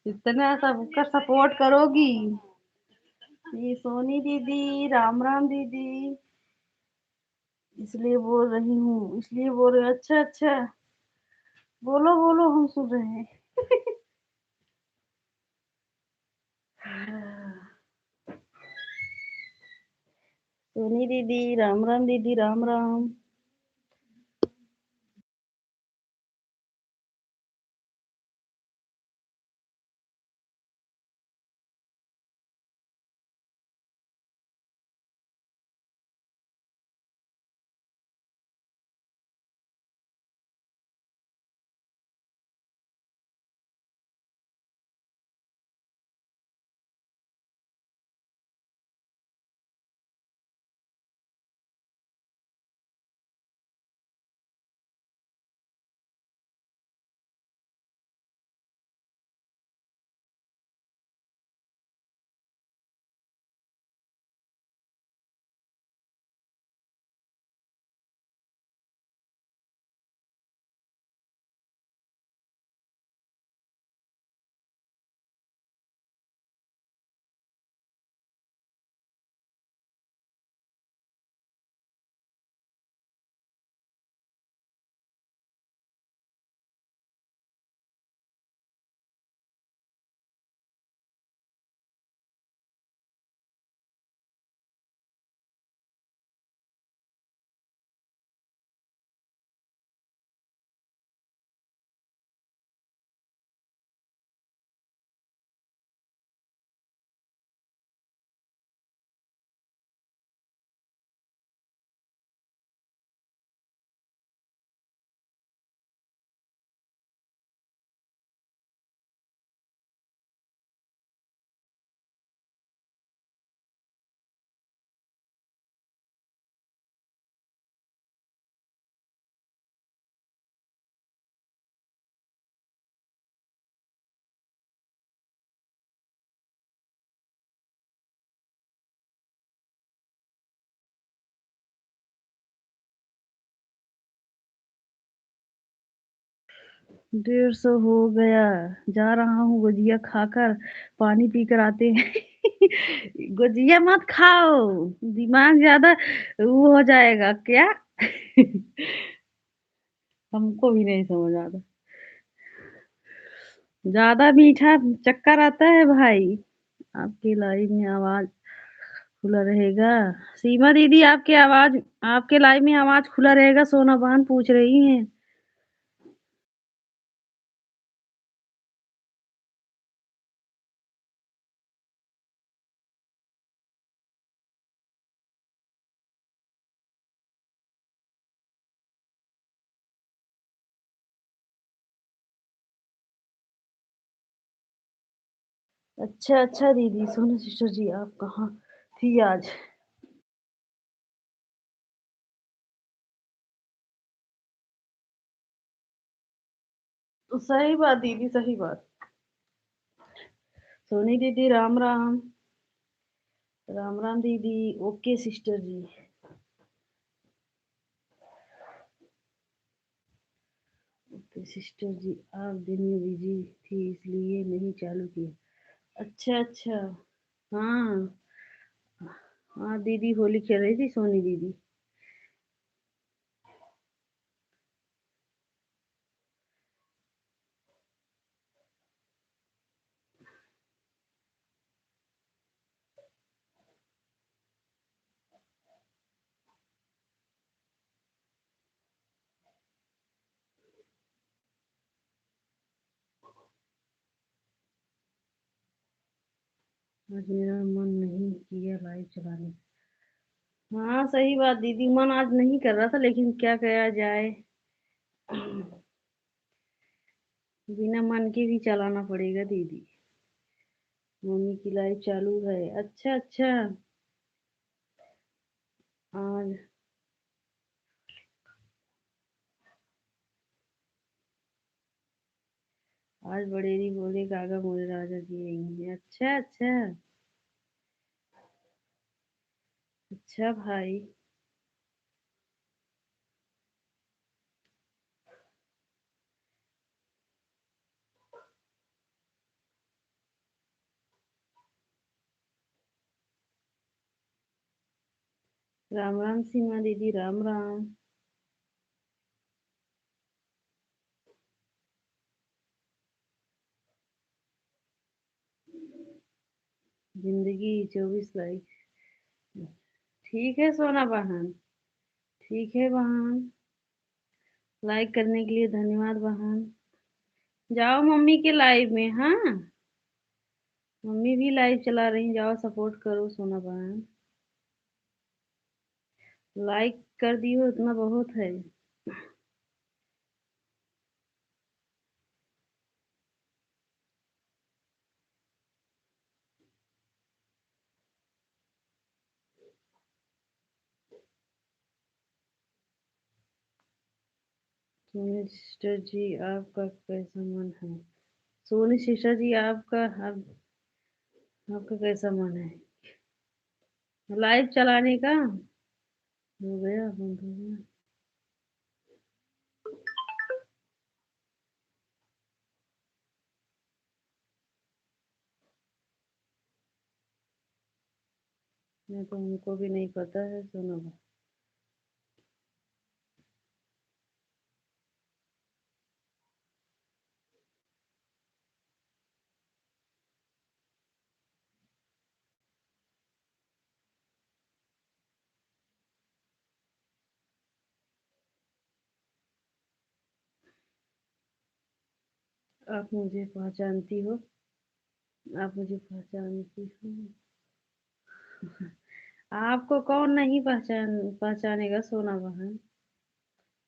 इतना सबका सपोर्ट करोगी। ये सोनी दीदी, राम राम दीदी। इसलिए बोल रही हूँ, इसलिए बोल रही हूँ। अच्छा अच्छा, बोलो बोलो, हम सुन रहे हैं। सोनी दीदी, राम राम दीदी, राम राम। डेढ़ सौ हो गया। जा रहा हूँ गुजिया खाकर, पानी पीकर आते हैं। गुजिया मत खाओ, दिमाग ज्यादा वो हो जाएगा क्या। हमको भी नहीं समझ आता। ज्यादा मीठा चक्कर आता है भाई। आपकी लाइव में आवाज खुला रहेगा। सीमा दीदी, आपके लाइव में आवाज खुला रहेगा, सोना बहन पूछ रही हैं। अच्छा अच्छा दीदी, सोना सिस्टर जी, आप कहाँ थी आज। तो सही बात दीदी, सही बात। सोनी दीदी, राम राम। राम राम दीदी। ओके सिस्टर जी। ओके सिस्टर जी, आप दिन में बिजी थी इसलिए नहीं चालू किया। अच्छा अच्छा। हाँ हाँ दीदी, होली खेल रही थी सोनी दीदी। आज मेरा मन नहीं किया लाइव चलाने। हाँ सही बात दीदी, मन आज नहीं कर रहा था, लेकिन क्या किया जाए। बिना मन के भी चलाना पड़ेगा दीदी। मम्मी की लाइव चालू है। अच्छा अच्छा। आज आज बड़ेरी बोले कागा मोरे राजा जी आएंगे। अच्छा अच्छा। अच्छा भाई। राम राम सीमा दीदी, राम राम। जिंदगी 24 लाइफ। ठीक है सोना बहन। ठीक है बहन। लाइक करने के लिए धन्यवाद बहन। जाओ मम्मी के लाइव में। हाँ, मम्मी भी लाइव चला रही, जाओ सपोर्ट करो सोना बहन। लाइक कर दियो, इतना बहुत है। सोनी सिस्टर जी, आपका कैसा मन है? सोनी सिस्टर जी, आपका कैसा मन है लाइव चलाने का? हो गया, बंद हो गया। मैं तो उनको भी नहीं पता है सोना बहन। आप मुझे पहचानती हो? आप मुझे पहचानती हो? आपको कौन नहीं पहचानेगा सोना बहन।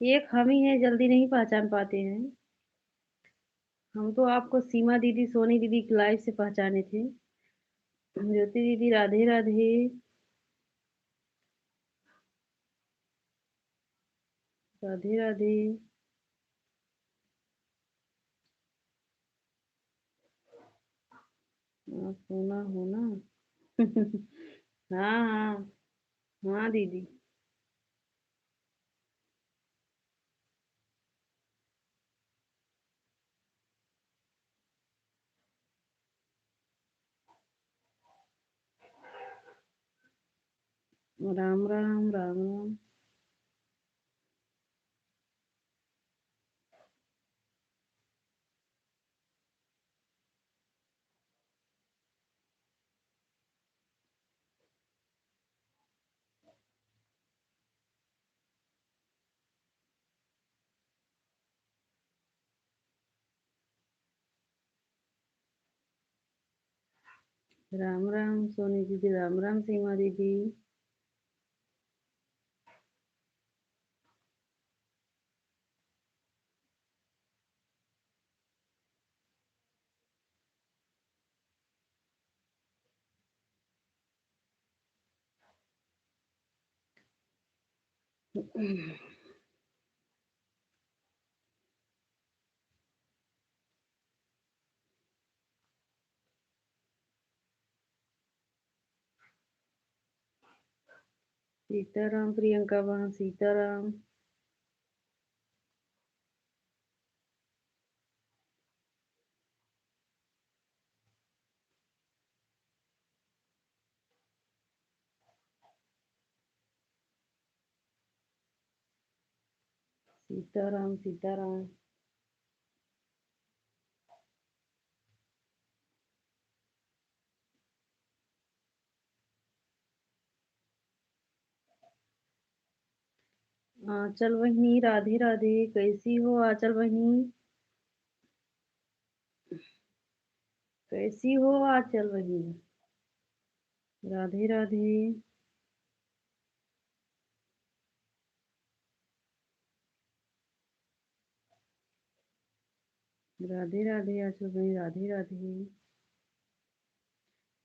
एक हम ही है, जल्दी नहीं पहचान पाते हैं। हम तो आपको सीमा दीदी, सोनी दीदी की लाइव से पहचाने थे। ज्योति दीदी, राधे राधे। राधे राधे। आप सोना हो ना? हाँ हाँ। हाँ दीदी। राम राम, राम राम। राम राम सोनी दीदी, राम राम सीमा दीदी। सीताराम प्रियंका बहन, सीताराम। सीताराम, सीताराम। आंचल बहिनी, राधे राधे। कैसी हो आंचल बहिनी? कैसी हो आंचल बहिनी? राधे राधे। राधे राधे आंचल बहिनी, राधे राधे।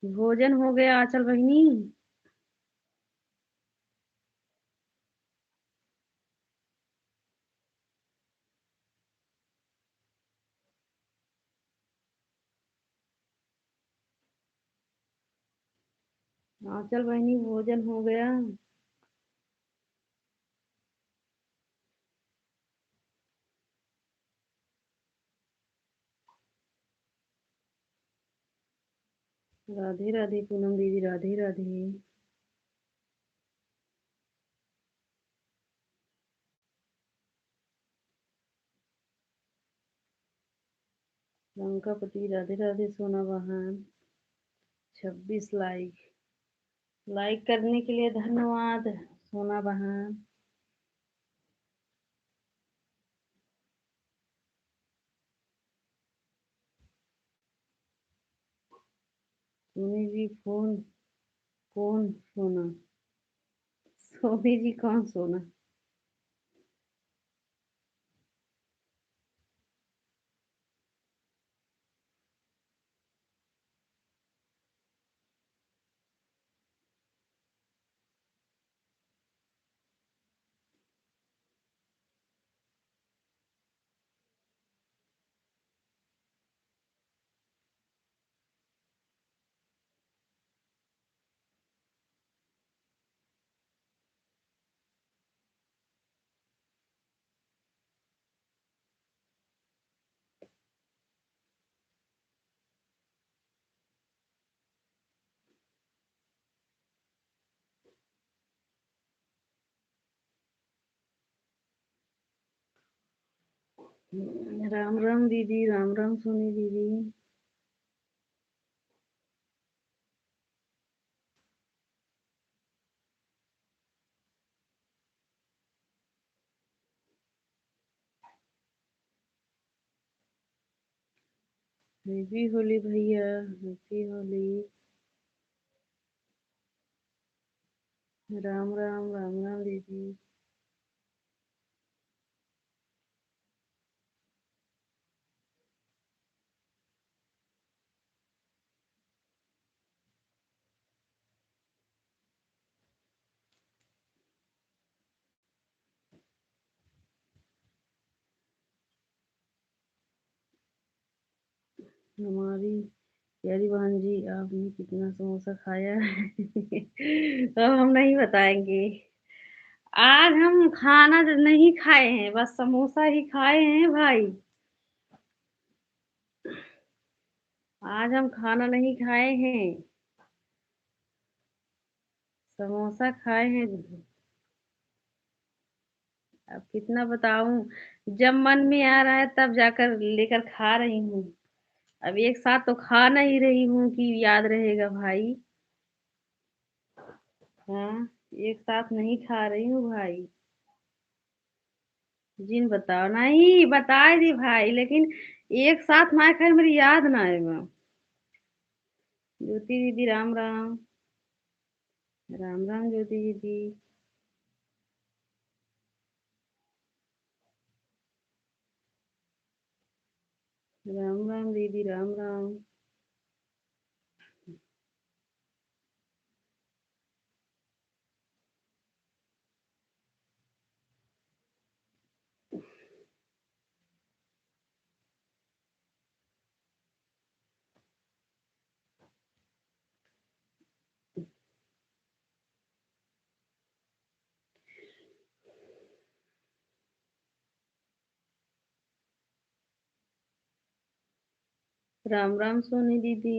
भोजन हो गया आंचल बहिनी? आंचल बहिनी, भोजन हो गया? राधे राधे पूनम दीदी, राधे राधे। लंकापति राधे राधे सोना बहन 26 लाइक करने के लिए धन्यवाद सोना बहन। सोनी जी फोन कौन सोना? सोनी जी कौन सोना? राम राम दीदी, राम राम सोनी दीदी। हैप्पी होली भैया, हैप्पी होली। राम राम, राम राम दीदी। हमारी प्यारी बहन जी, आपने कितना समोसा खाया है? तो हम नहीं बताएंगे। आज हम खाना नहीं खाए हैं, बस समोसा ही खाए हैं भाई। आज हम खाना नहीं खाए हैं, समोसा खाए हैं। अब कितना बताऊं, जब मन में आ रहा है तब जाकर लेकर खा रही हूँ। अब एक साथ तो खा नहीं रही हूँ कि याद रहेगा भाई। हाँ, एक साथ नहीं खा रही हूँ भाई। जिन बताओ नहीं बताए दी भाई, लेकिन एक साथ ना खाए मेरी याद ना आएगा। ज्योति दीदी राम राम, राम राम ज्योति दीदी। राम राम दीदी, राम राम। राम राम सोनी दीदी।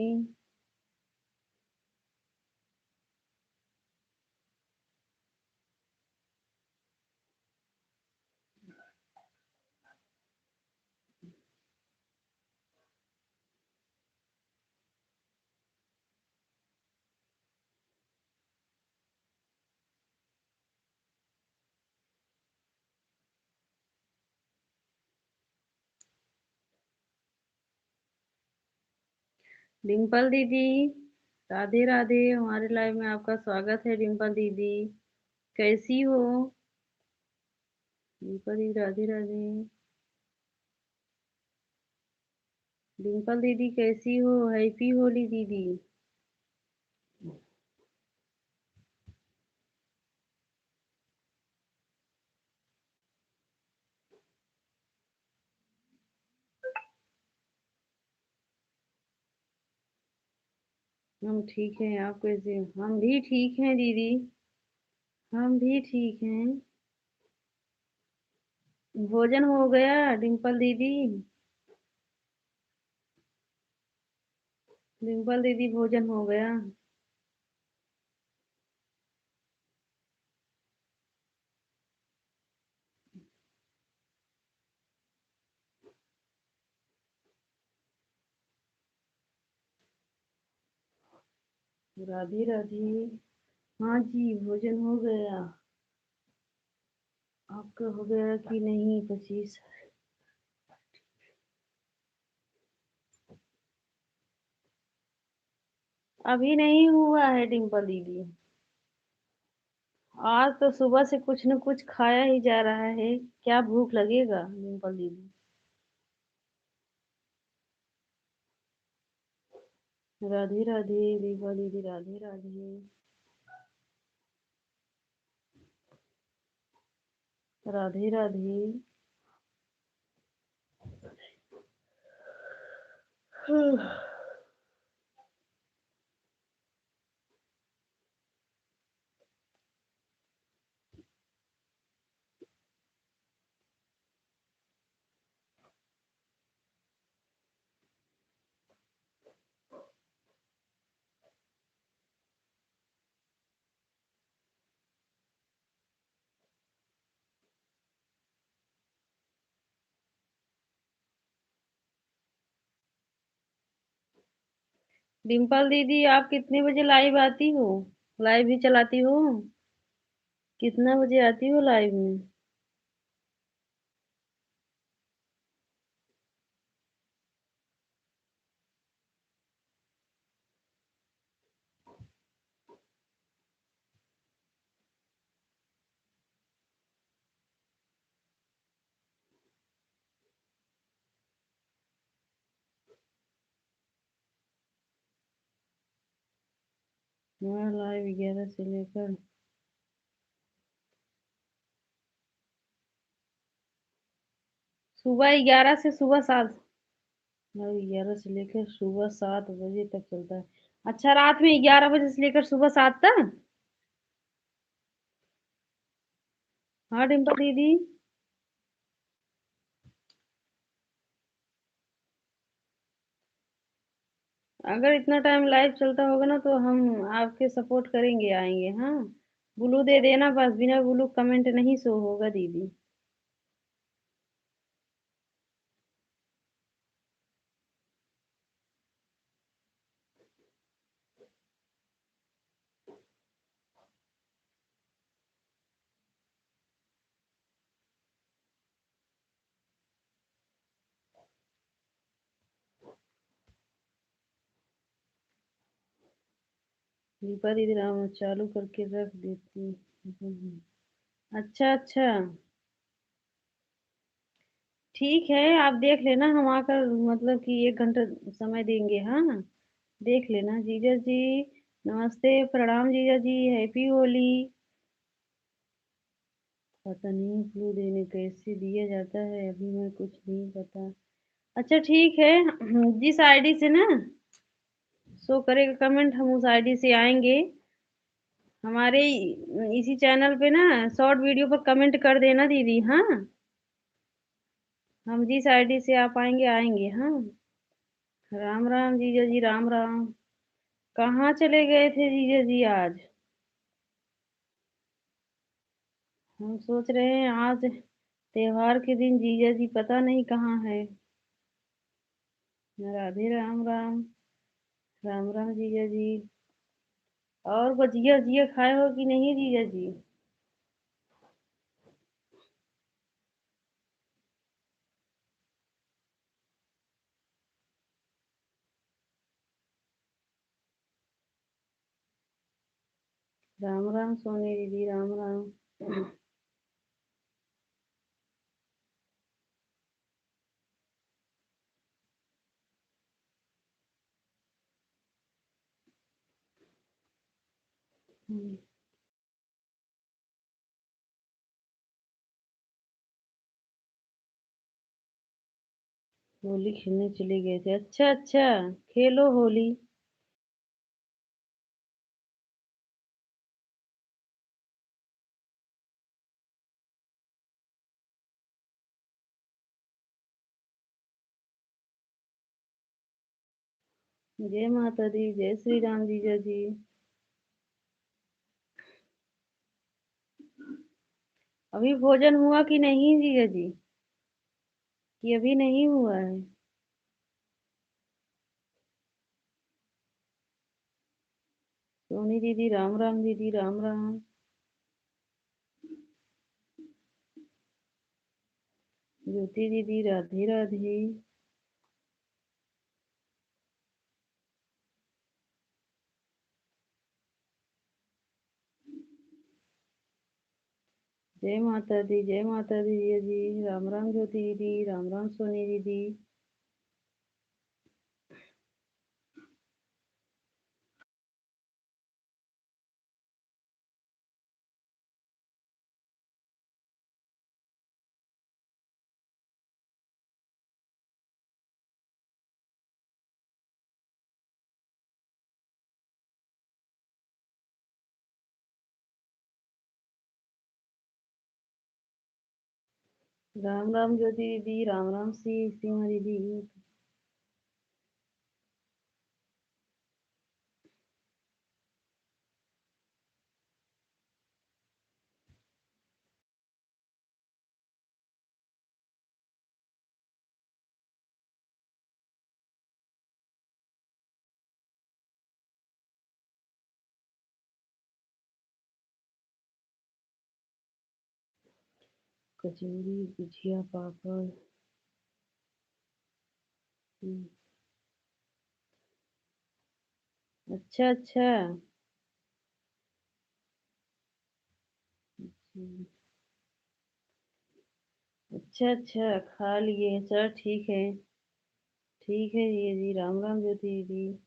डिम्पल दीदी राधे राधे, हमारे लाइव में आपका स्वागत है डिम्पल दीदी। कैसी हो डिम्पल दीदी? राधे राधे। डिम्पल दीदी कैसी हो? हैप्पी होली दीदी। हम ठीक हैं, आप कैसे हो? हम भी ठीक हैं दीदी, हम भी ठीक हैं। भोजन हो गया डिम्पल दीदी? डिम्पल दीदी भोजन हो गया? राधे राधे। हाँ जी, भोजन हो गया। आपका हो गया कि नहीं? 25। अभी नहीं हुआ है डिम्पल दीदी। आज तो सुबह से कुछ न कुछ खाया ही जा रहा है। क्या भूख लगेगा डिम्पल दीदी? राधे राधे दीपा दीदी, राधे राधे। राधे राधे। डिम्पल दीदी, आप कितने बजे लाइव आती हो? लाइव भी चलाती हो? कितना बजे आती हो लाइव में? हमारा लाइव 11 से लेकर सुबह 11 से सुबह 7। लाइव 11 से लेकर सुबह 7 बजे तक चलता है। अच्छा, रात में 11 बजे से लेकर सुबह 7 तक? हाँ डिम्पल दीदी। अगर इतना टाइम लाइव चलता होगा ना तो हम आपके सपोर्ट करेंगे, आएंगे। हाँ, ब्लू दे देना बस, बिना ब्लू कमेंट नहीं शो होगा दीदी। दीपा दीदी राम चालू करके रख देती हूँ। अच्छा अच्छा, ठीक है। आप देख लेना, हम आकर मतलब कि 1 घंटा समय देंगे। हाँ, देख लेना जीजा जी। नमस्ते, प्रणाम जीजा जी, हैप्पी होली। पता नहीं फ्लू देने कैसे दिया जाता है, अभी मैं कुछ नहीं पता। अच्छा ठीक है। जिस आईडी से ना शो करेगा कमेंट, हम उस आईडी से आएंगे। हमारे इसी चैनल पे ना शॉर्ट वीडियो पर कमेंट कर देना दीदी। हाँ, हम जिस आईडी से आप आएंगे आएंगे। हाँ, राम राम जीजा जी, राम राम। कहाँ चले गए थे जीजा जी आज? हम सोच रहे हैं आज त्योहार के दिन जीजा जी पता नहीं कहाँ है। राधे राम राम। राम राम जीजा जी। और भजिया वजिया खाए हो कि नहीं जीजा जी? राम राम सोनी दीदी, राम राम। होली खेलने चले गए थे? अच्छा अच्छा, खेलो होली। जय माता दी, जय श्री राम जीजा जी। अभी भोजन हुआ कि नहीं जीजा जी? कि अभी नहीं हुआ है? सोनी दीदी राम राम, दीदी राम राम। ज्योति दीदी राधे राधे। जय माता दी, जय माता दी जी। राम राम ज्योति दीदी, राम राम सोनी दीदी। राम राम ज्योति दीदी, राम राम सीमा दीदी। कचौरी गुजिया पापड़। अच्छा अच्छा। अच्छा अच्छा, खा लिए। चल ठीक है। ठीक है ये जी। राम राम ज्योति दीदी।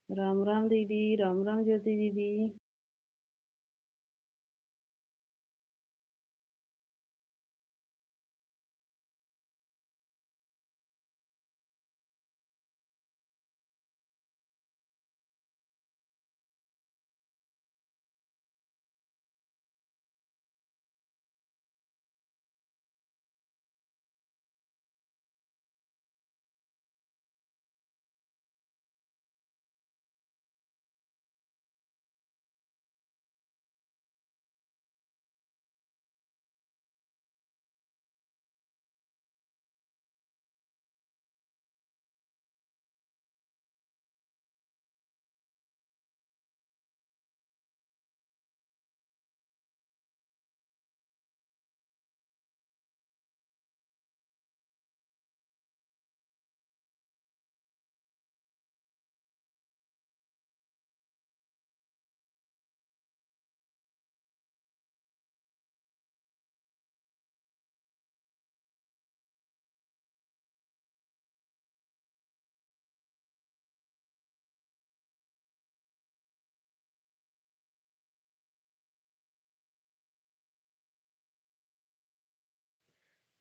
राम राम दीदी, राम राम ज्योति दीदी।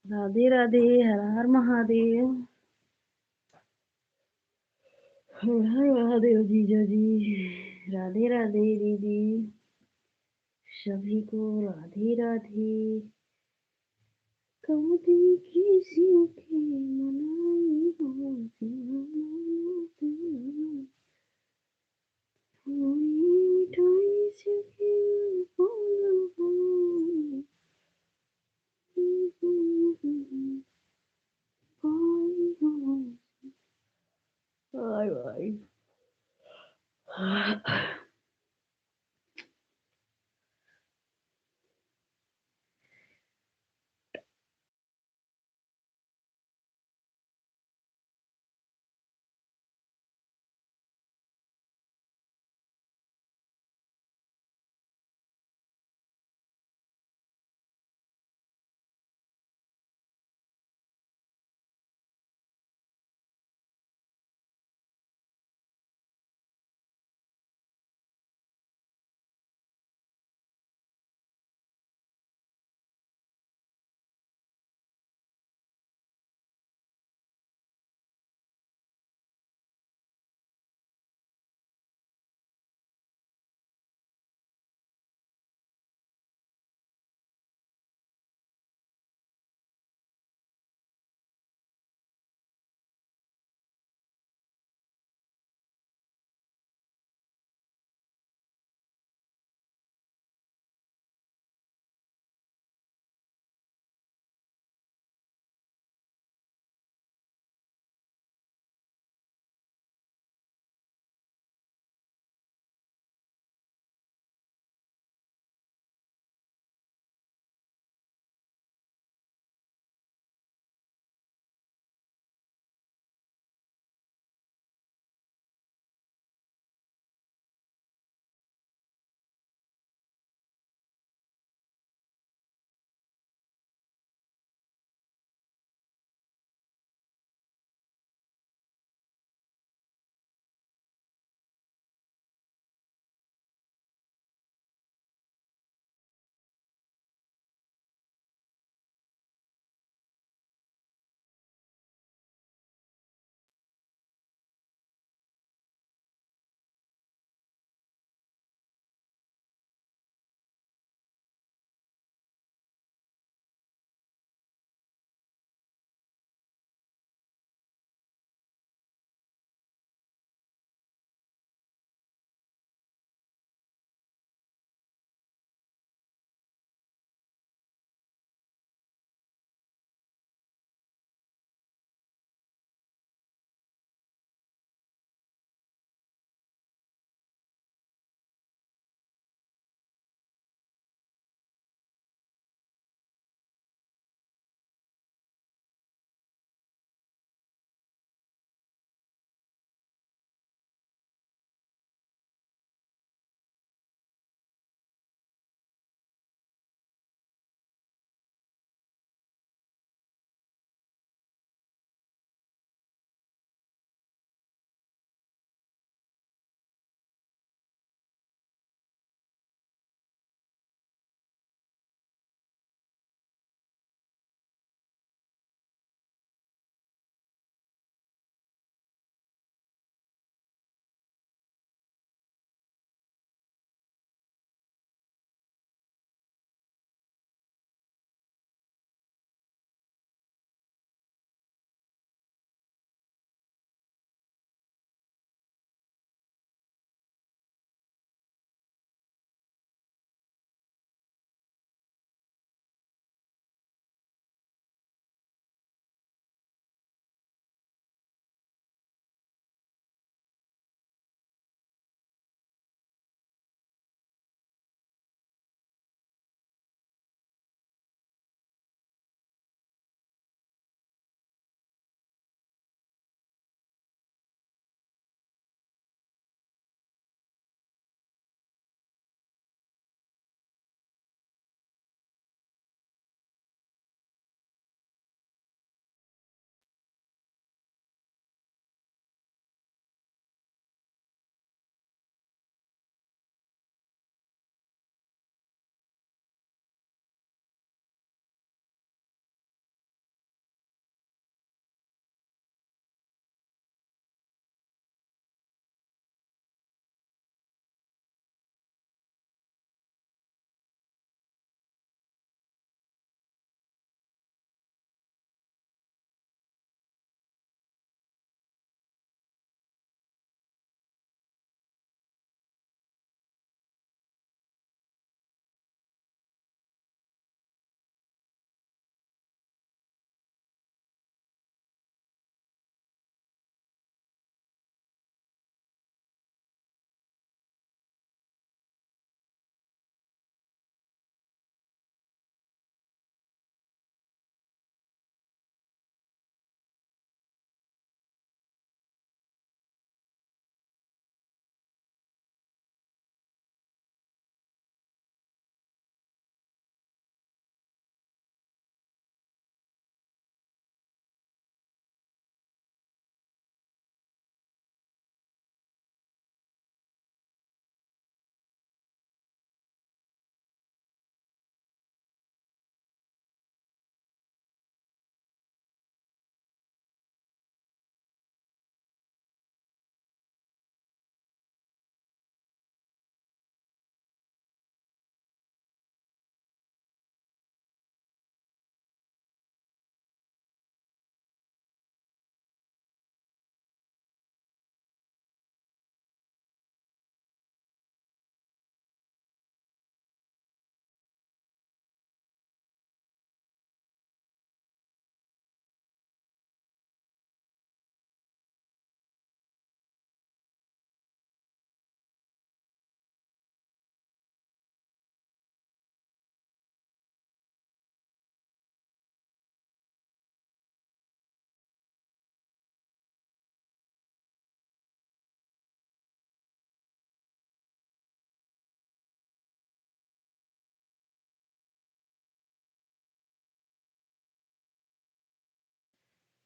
राधे राधे, हर हर महादेव। हर हर महादेव जीजा जी। राधे राधे दीदी। सभी को राधे राधे। कभी किसी की मनाई हो कोई मिठाई से भाई।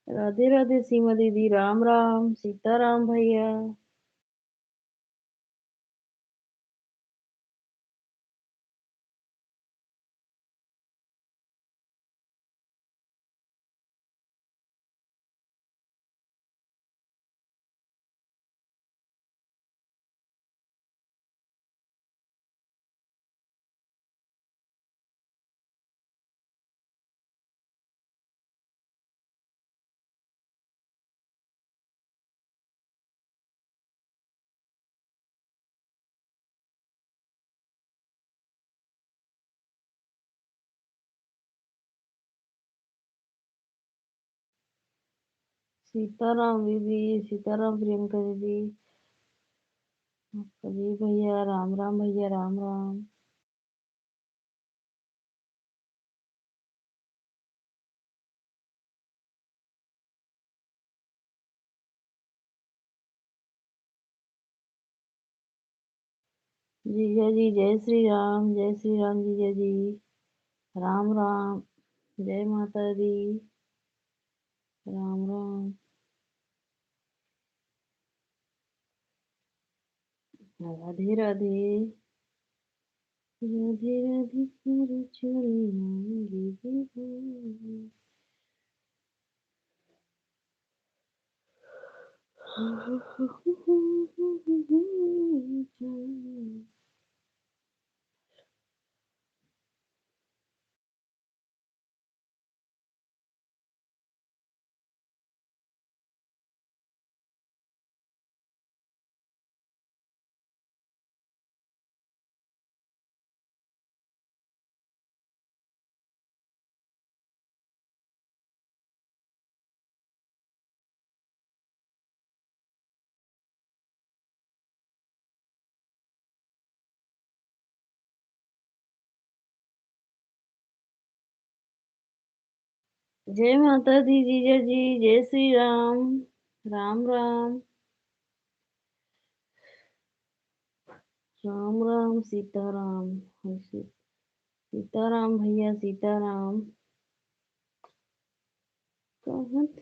राधे राधे सीमा दीदी, राम राम, सीताराम भैया। सीताराम दीदी, सीताराम प्रियंका दीदी, कबीर भैया, राम राम भैया, राम राम। जीजा जी जय श्री राम, जय श्री राम जीजा जी, राम राम, जय माता दी, राम राम, राधे राधे, राधे राधे तेरे चरणों की धूल। जय माता दी जीजा जी, जय श्री राम, राम राम, राम राम, सीताराम, सीताराम भैया, सीताराम। कहाँ थे?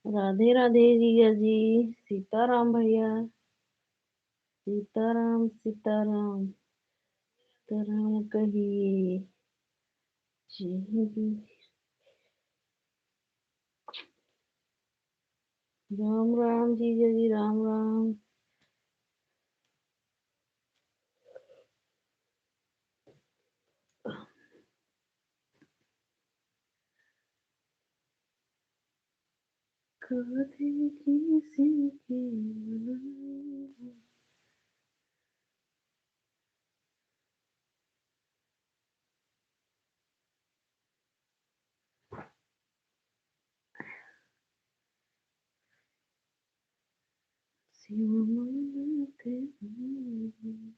राधे राधे जीजा जी, सीताराम भैया, सीताराम, सीताराम, सीताराम कहिए, जय राम राम जीजा जी, राम राम। काहे किसी के मनाए। शिव मानते हैं।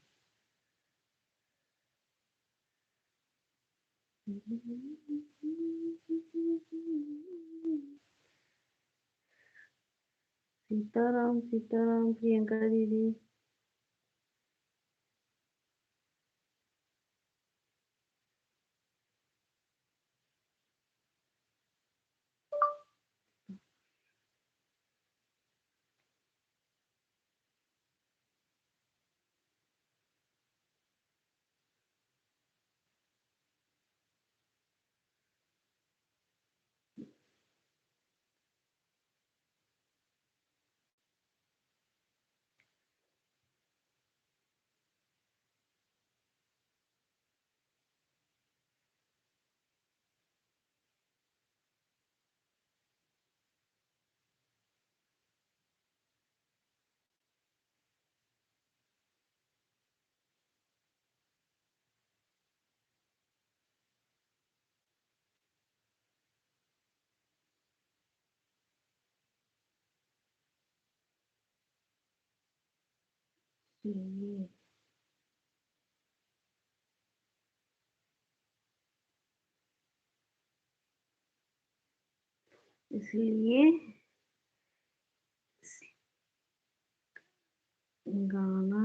सीताराम, सीताराम प्रियंका दीदी। इसलिए इसलिए गाना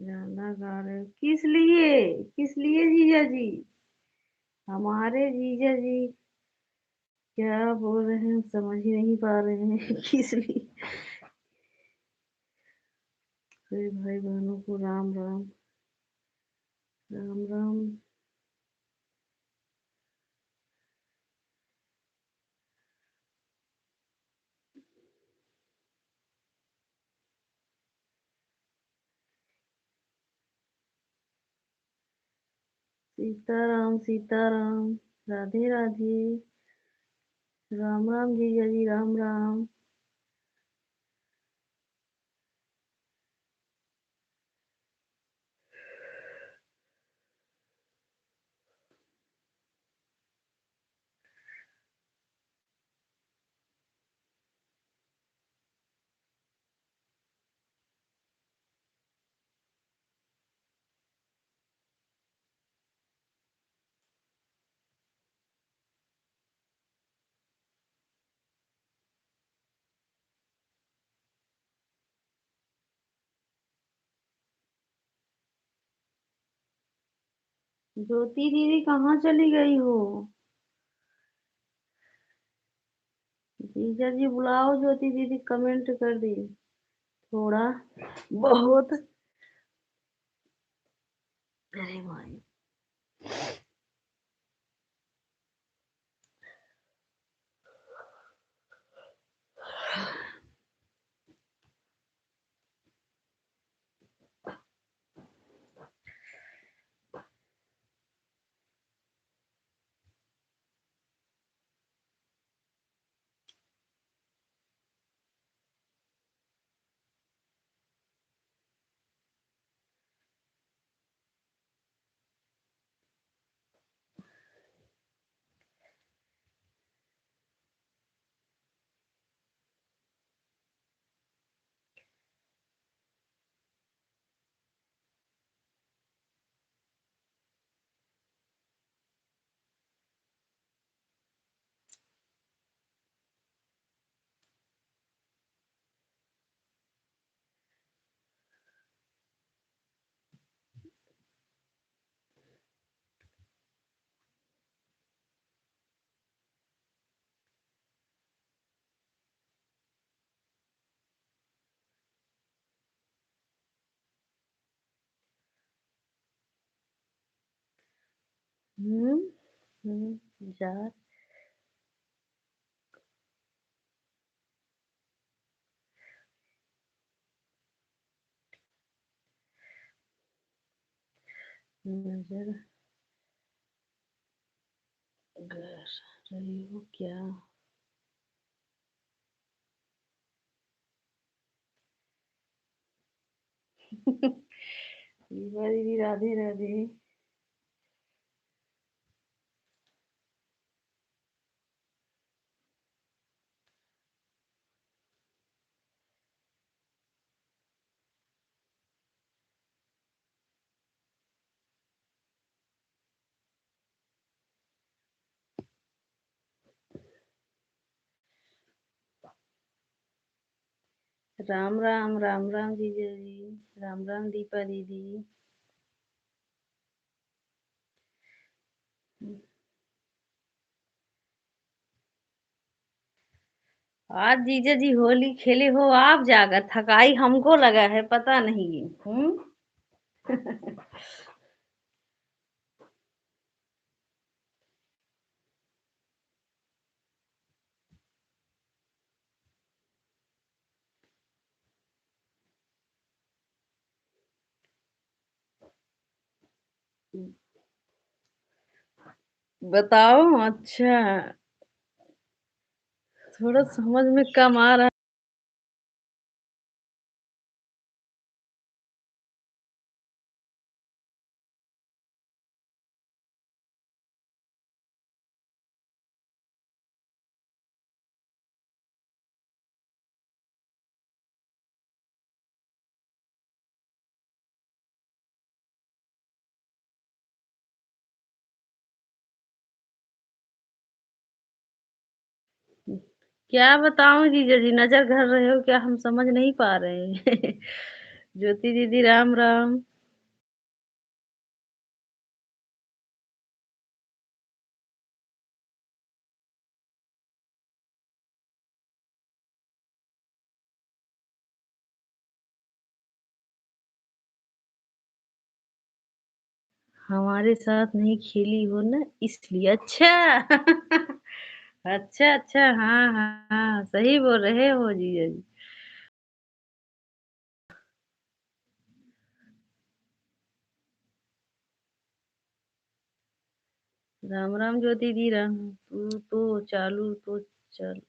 ज्यादा गा रहे हो किस लिए जीजा जी? हमारे जीजा जी क्या बोल रहे हैं समझ ही नहीं पा रहे हैं किस लिए। सभी भाई बहनों को राम राम। राम राम। सीताराम सीताराम। राधे राधे। राम राम जीजा जी राम राम। ज्योति दीदी कहाँ चली गई हो? जीजा जी बुलाओ ज्योति दीदी कमेंट कर दी थोड़ा बहुत। अरे भाई। हम्म। जा। नजर कर रही हो क्या? दीपा दीदी राधे राधे। राम राम राम राम जीजा जी। राम राम दीपा दीदी। आज जीजा जी होली खेले हो आप जाकर थकाई हमको लगा है पता नहीं। बताओ अच्छा। थोड़ा समझ में कम आ रहा क्या बताऊं जीजा जी, नजर कर रहे हो क्या? हम समझ नहीं पा रहे हैं। ज्योति दीदी राम राम। हमारे साथ नहीं खेली हो ना इसलिए। अच्छा। अच्छा अच्छा, हाँ हाँ हाँ, सही बोल रहे हो जीजा जी। राम राम ज्योति दी राम। तू तो चालू तो चल।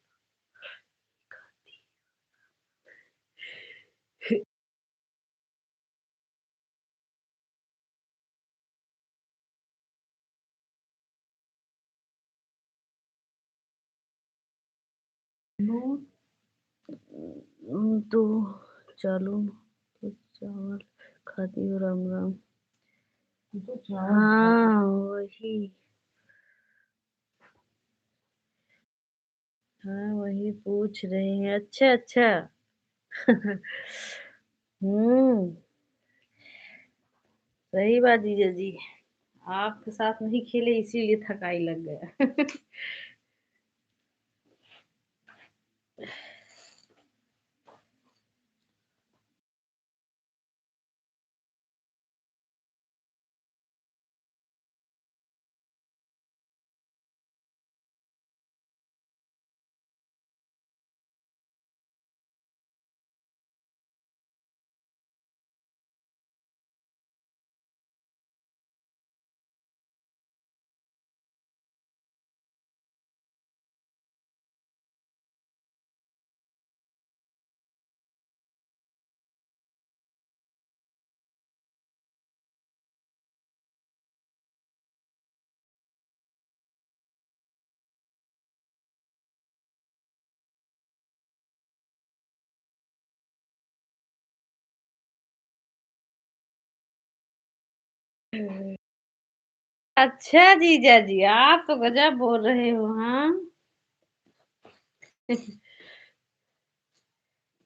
तो चालू तो चावल खाती हो राम राम। हाँ वही। हाँ वही पूछ रहे हैं। अच्छा अच्छा। हम्म। सही बात जीजा जी। आपके साथ नहीं खेले इसीलिए थकाई लग गया। अच्छा जीजा जी, आप तो गजब बोल रहे हो। हाँ।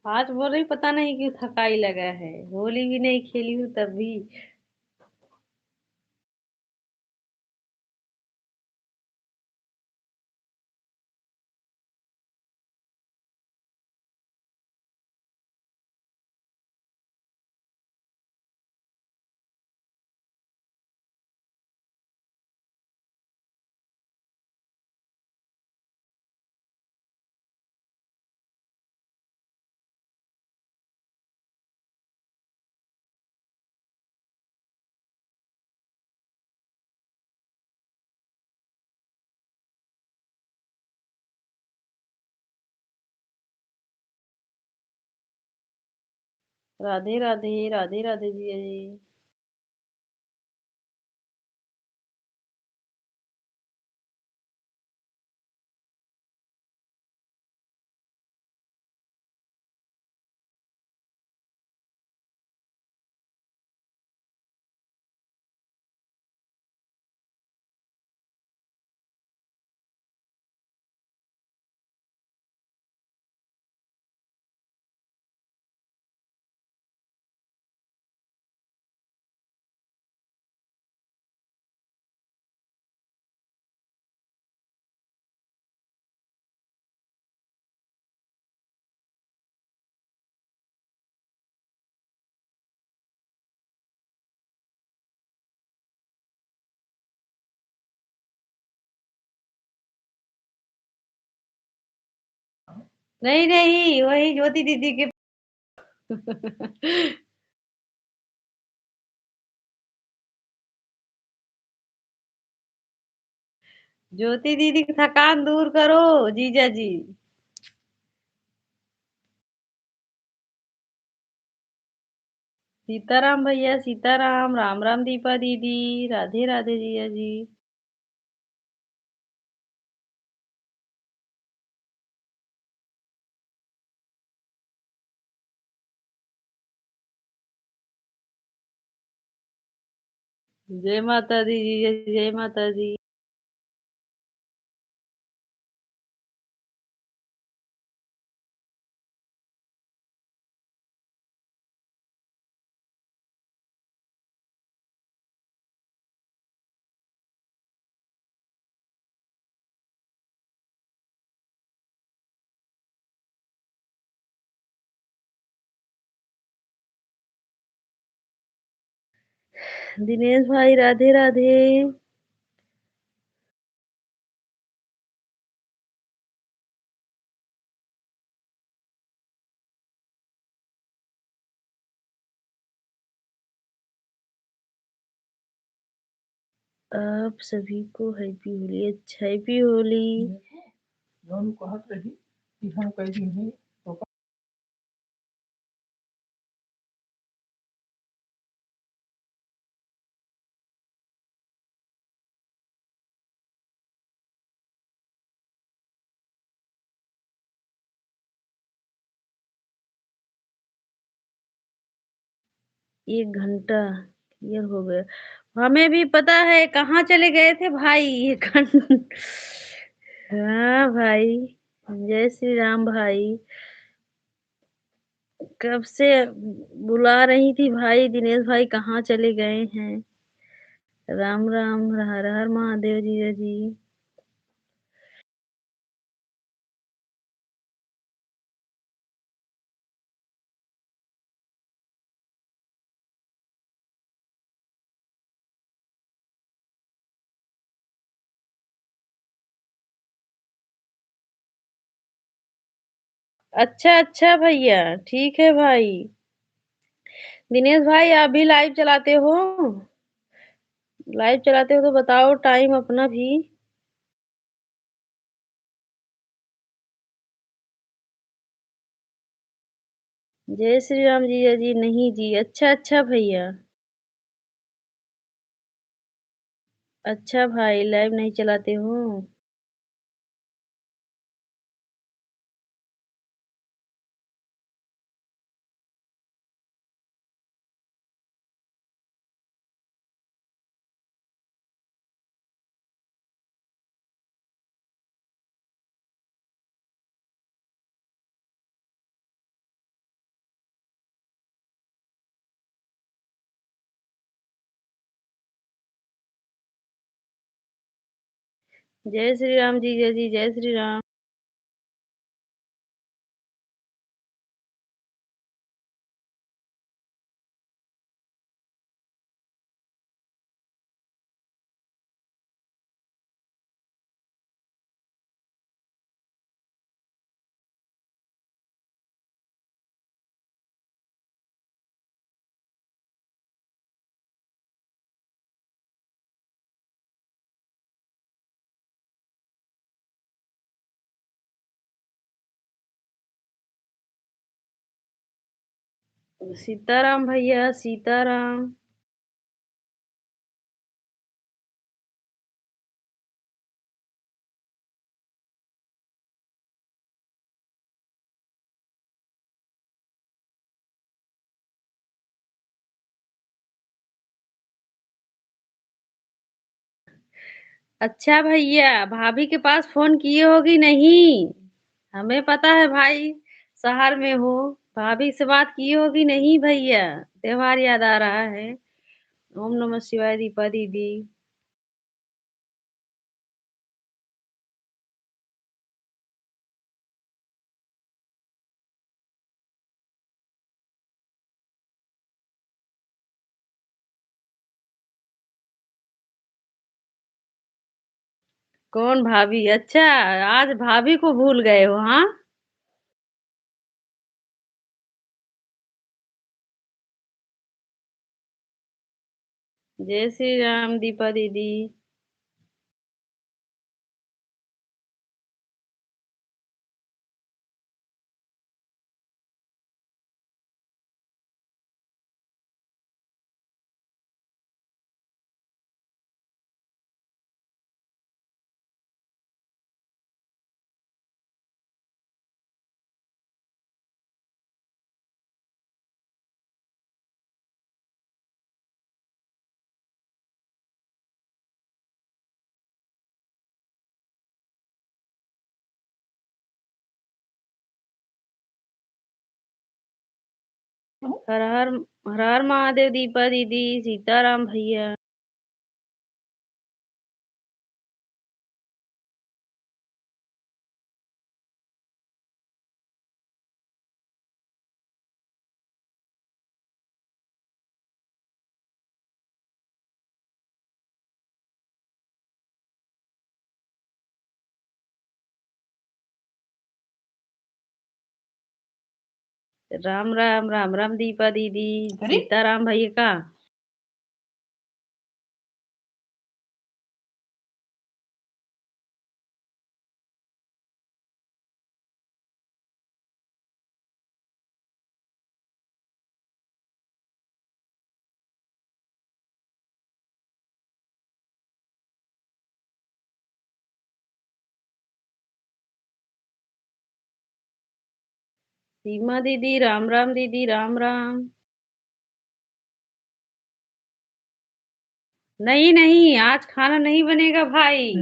आज बोल रही पता नहीं क्यों थकाई लगा है, होली भी नहीं खेली हूँ तब भी। राधे राधे राधे राधे जीजा जी। नहीं नहीं, वही ज्योति दीदी के। ज्योति दीदी की थकान दूर करो जीजा जी। सीताराम भैया सीताराम, राम राम दीपा दीदी, राधे राधे जीजा जी। जय माता दी जीजा जी, जय माता दी। दिनेश भाई राधे राधे। आप सभी को हैप्पी होली। अच्छा हैप्पी होली। जौन कहत रही कि हम कई दिन ही तो 1 घंटा क्लियर हो गया। हमें भी पता है कहाँ चले गए थे भाई 1 घंटा। हाँ भाई। जय श्री राम भाई। कब से बुला रही थी भाई, दिनेश भाई कहाँ चले गए हैं। राम राम, हर हर महादेव जीजा जी। अच्छा अच्छा भैया, ठीक है भाई। दिनेश भाई आप भी लाइव चलाते हो? लाइव चलाते हो तो बताओ टाइम अपना भी। जय श्री राम जीजा जी। नहीं जी। अच्छा अच्छा भैया। अच्छा भाई लाइव नहीं चलाते हो। जय श्री राम जीजा जी। जय श्री राम। सीताराम भैया, सीताराम। अच्छा भैया, भाभी के पास फोन किए होगी नहीं? हमें पता है भाई शहर में हो। भाभी से बात की होगी नहीं भैया? त्योहार याद आ रहा है। ओम नमः शिवाय दीपा दीदी। कौन भाभी? अच्छा, आज भाभी को भूल गए हो? हाँ। जय श्री राम दीपा दीदी। हर हर, हर हर महादेव दीपा दीदी। सीताराम भैया। राम राम राम राम दीपा दीदी। अरे सीताराम भैया का। सीमा दीदी राम राम दीदी राम राम। नहीं नहीं, आज खाना नहीं बनेगा भाई।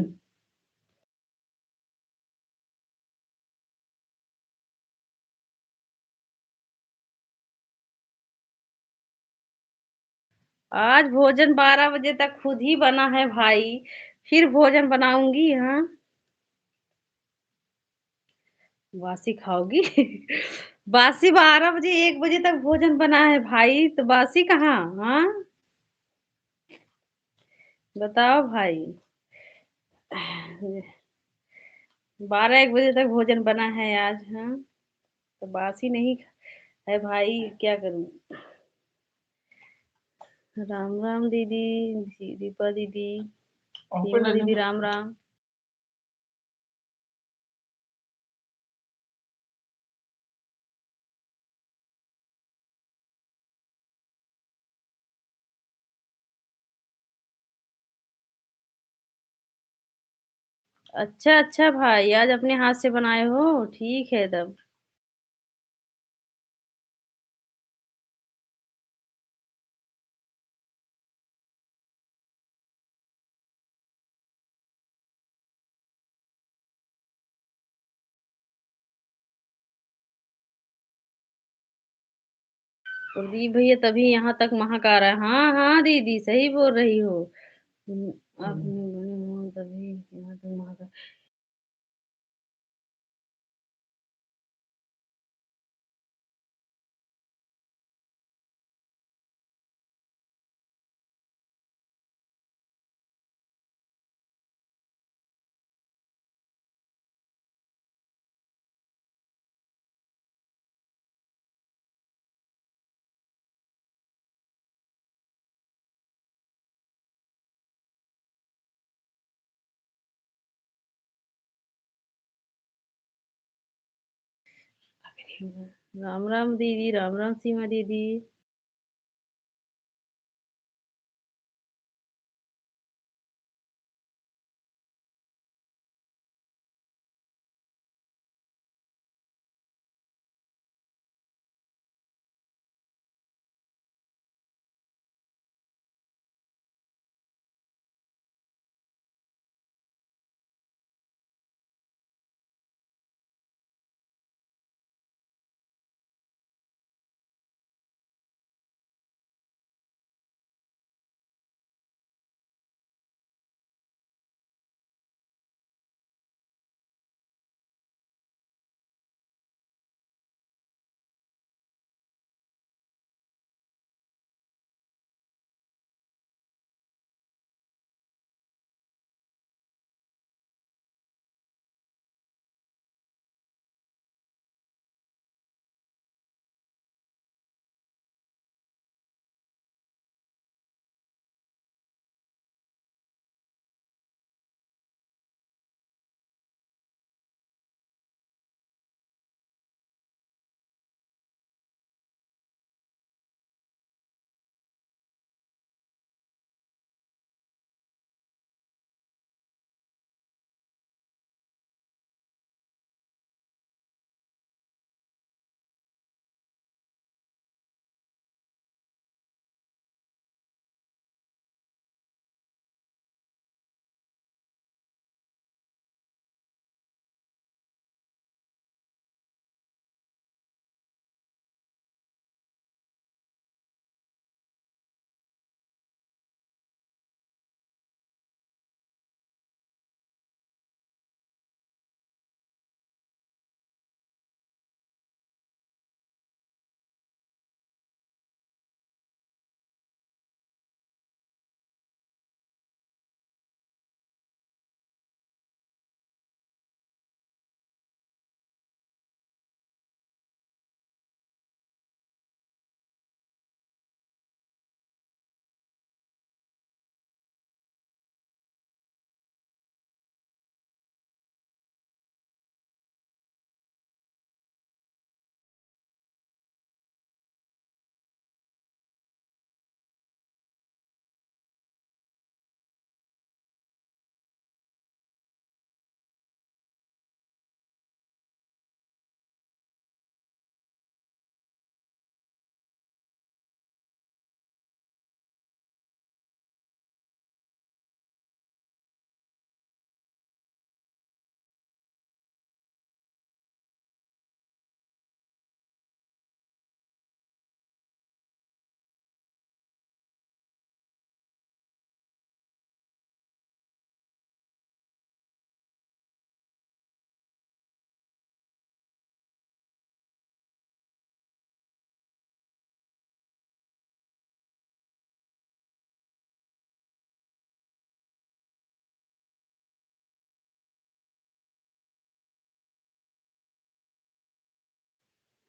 आज भोजन 12 बजे तक खुद ही बना है भाई। फिर भोजन बनाऊंगी। हाँ, बासी खाओगी? बासी 12 बजे 1 बजे तक भोजन बना है भाई, तो बासी कहाँ? हाँ, बताओ भाई। 12 1 बजे तक भोजन बना है आज। हाँ, तो बासी नहीं है भाई, क्या करूं। राम राम दीदी। दीपा दीदी। हमको सीमा लेने दीदी में राम राम। अच्छा अच्छा भाई, आज अपने हाथ से बनाए हो, ठीक है तब। प्रदीप भैया तभी यहाँ तक महक आ रहा है। हाँ हाँ दीदी, सही बोल रही हो। आपने बने हो तभी यहाँ तक महक राम राम दीदी राम राम सीमा दीदी।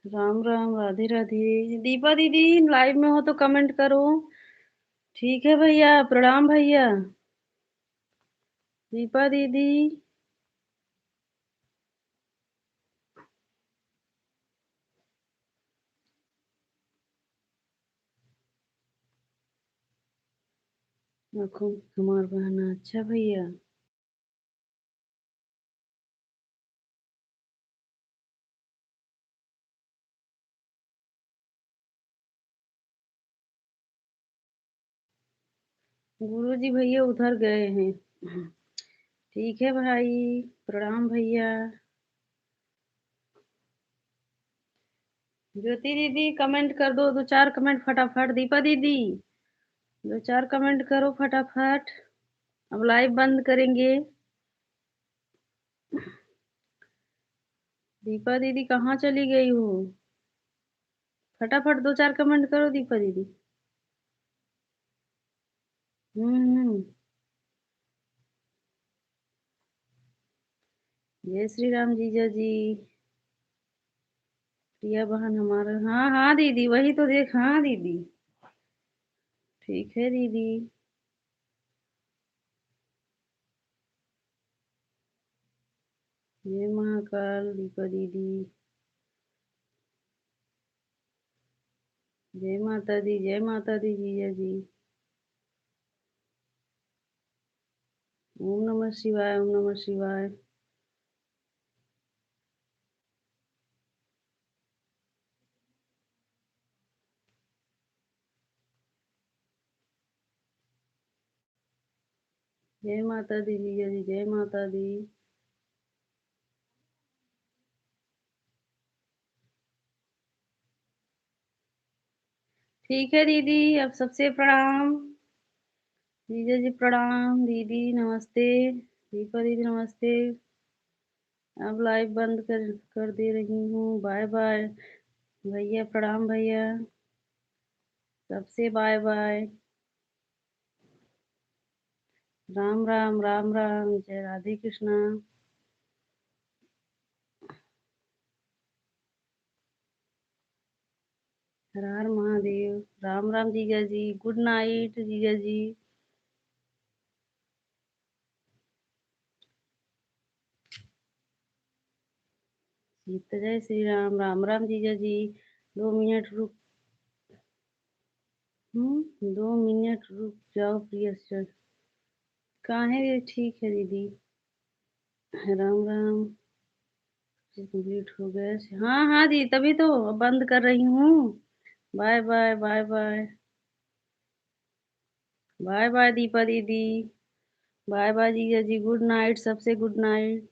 राम राम, राधे राधे। दीपा दीदी लाइव में हो तो कमेंट करो। ठीक है भैया, प्रणाम भैया। दीपा दीदी, रखो हमार बहना। अच्छा भैया, गुरुजी भैया उधर गए हैं। ठीक है भाई, प्रणाम भैया। ज्योति दीदी कमेंट कर दो, 2-4 कमेंट फटाफट। दीपा दीदी 2-4 कमेंट करो फटाफट। अब लाइव बंद करेंगे। दीपा दीदी कहाँ चली गई हो? फटाफट 2-4 कमेंट करो दीपा दीदी। हम्म। जय श्री राम जीजा जी। प्रिया बहन हमारा, हाँ हाँ दीदी, वही तो देख। हाँ दीदी, ठीक है दीदी। जय महाकाल दीपा दीदी। जय माता दी, जय माता दी जीजा जी। ओम नमः शिवाय, ओम नमः शिवाय। जय माता दी जीजा जी, जय माता दी। ठीक है दीदी, अब सबसे प्रणाम। जीजा जी प्रणाम। दीदी नमस्ते। दीपा दीदी नमस्ते। अब लाइव बंद कर दे रही हूँ। बाय बाय भैया, प्रणाम भैया। सबसे बाय बाय। राम राम, राम राम। जय राधे कृष्णा। हर हर महादेव। राम राम जीजा जी, गुड नाइट जीजा जी। सीता जय श्री राम। राम राम जीजा जी। 2 मिनट रुक। 2 मिनट रुक जाओ प्रिय सर। काहे? ठीक है दीदी। राम राम। कंप्लीट हो गया। हाँ हाँ दी, तभी तो अब बंद कर रही हूँ। Bye bye, bye bye. Bye bye Deepa दीदी। बाय बाय जीजा जी, गुड नाइट। सबसे गुड नाइट।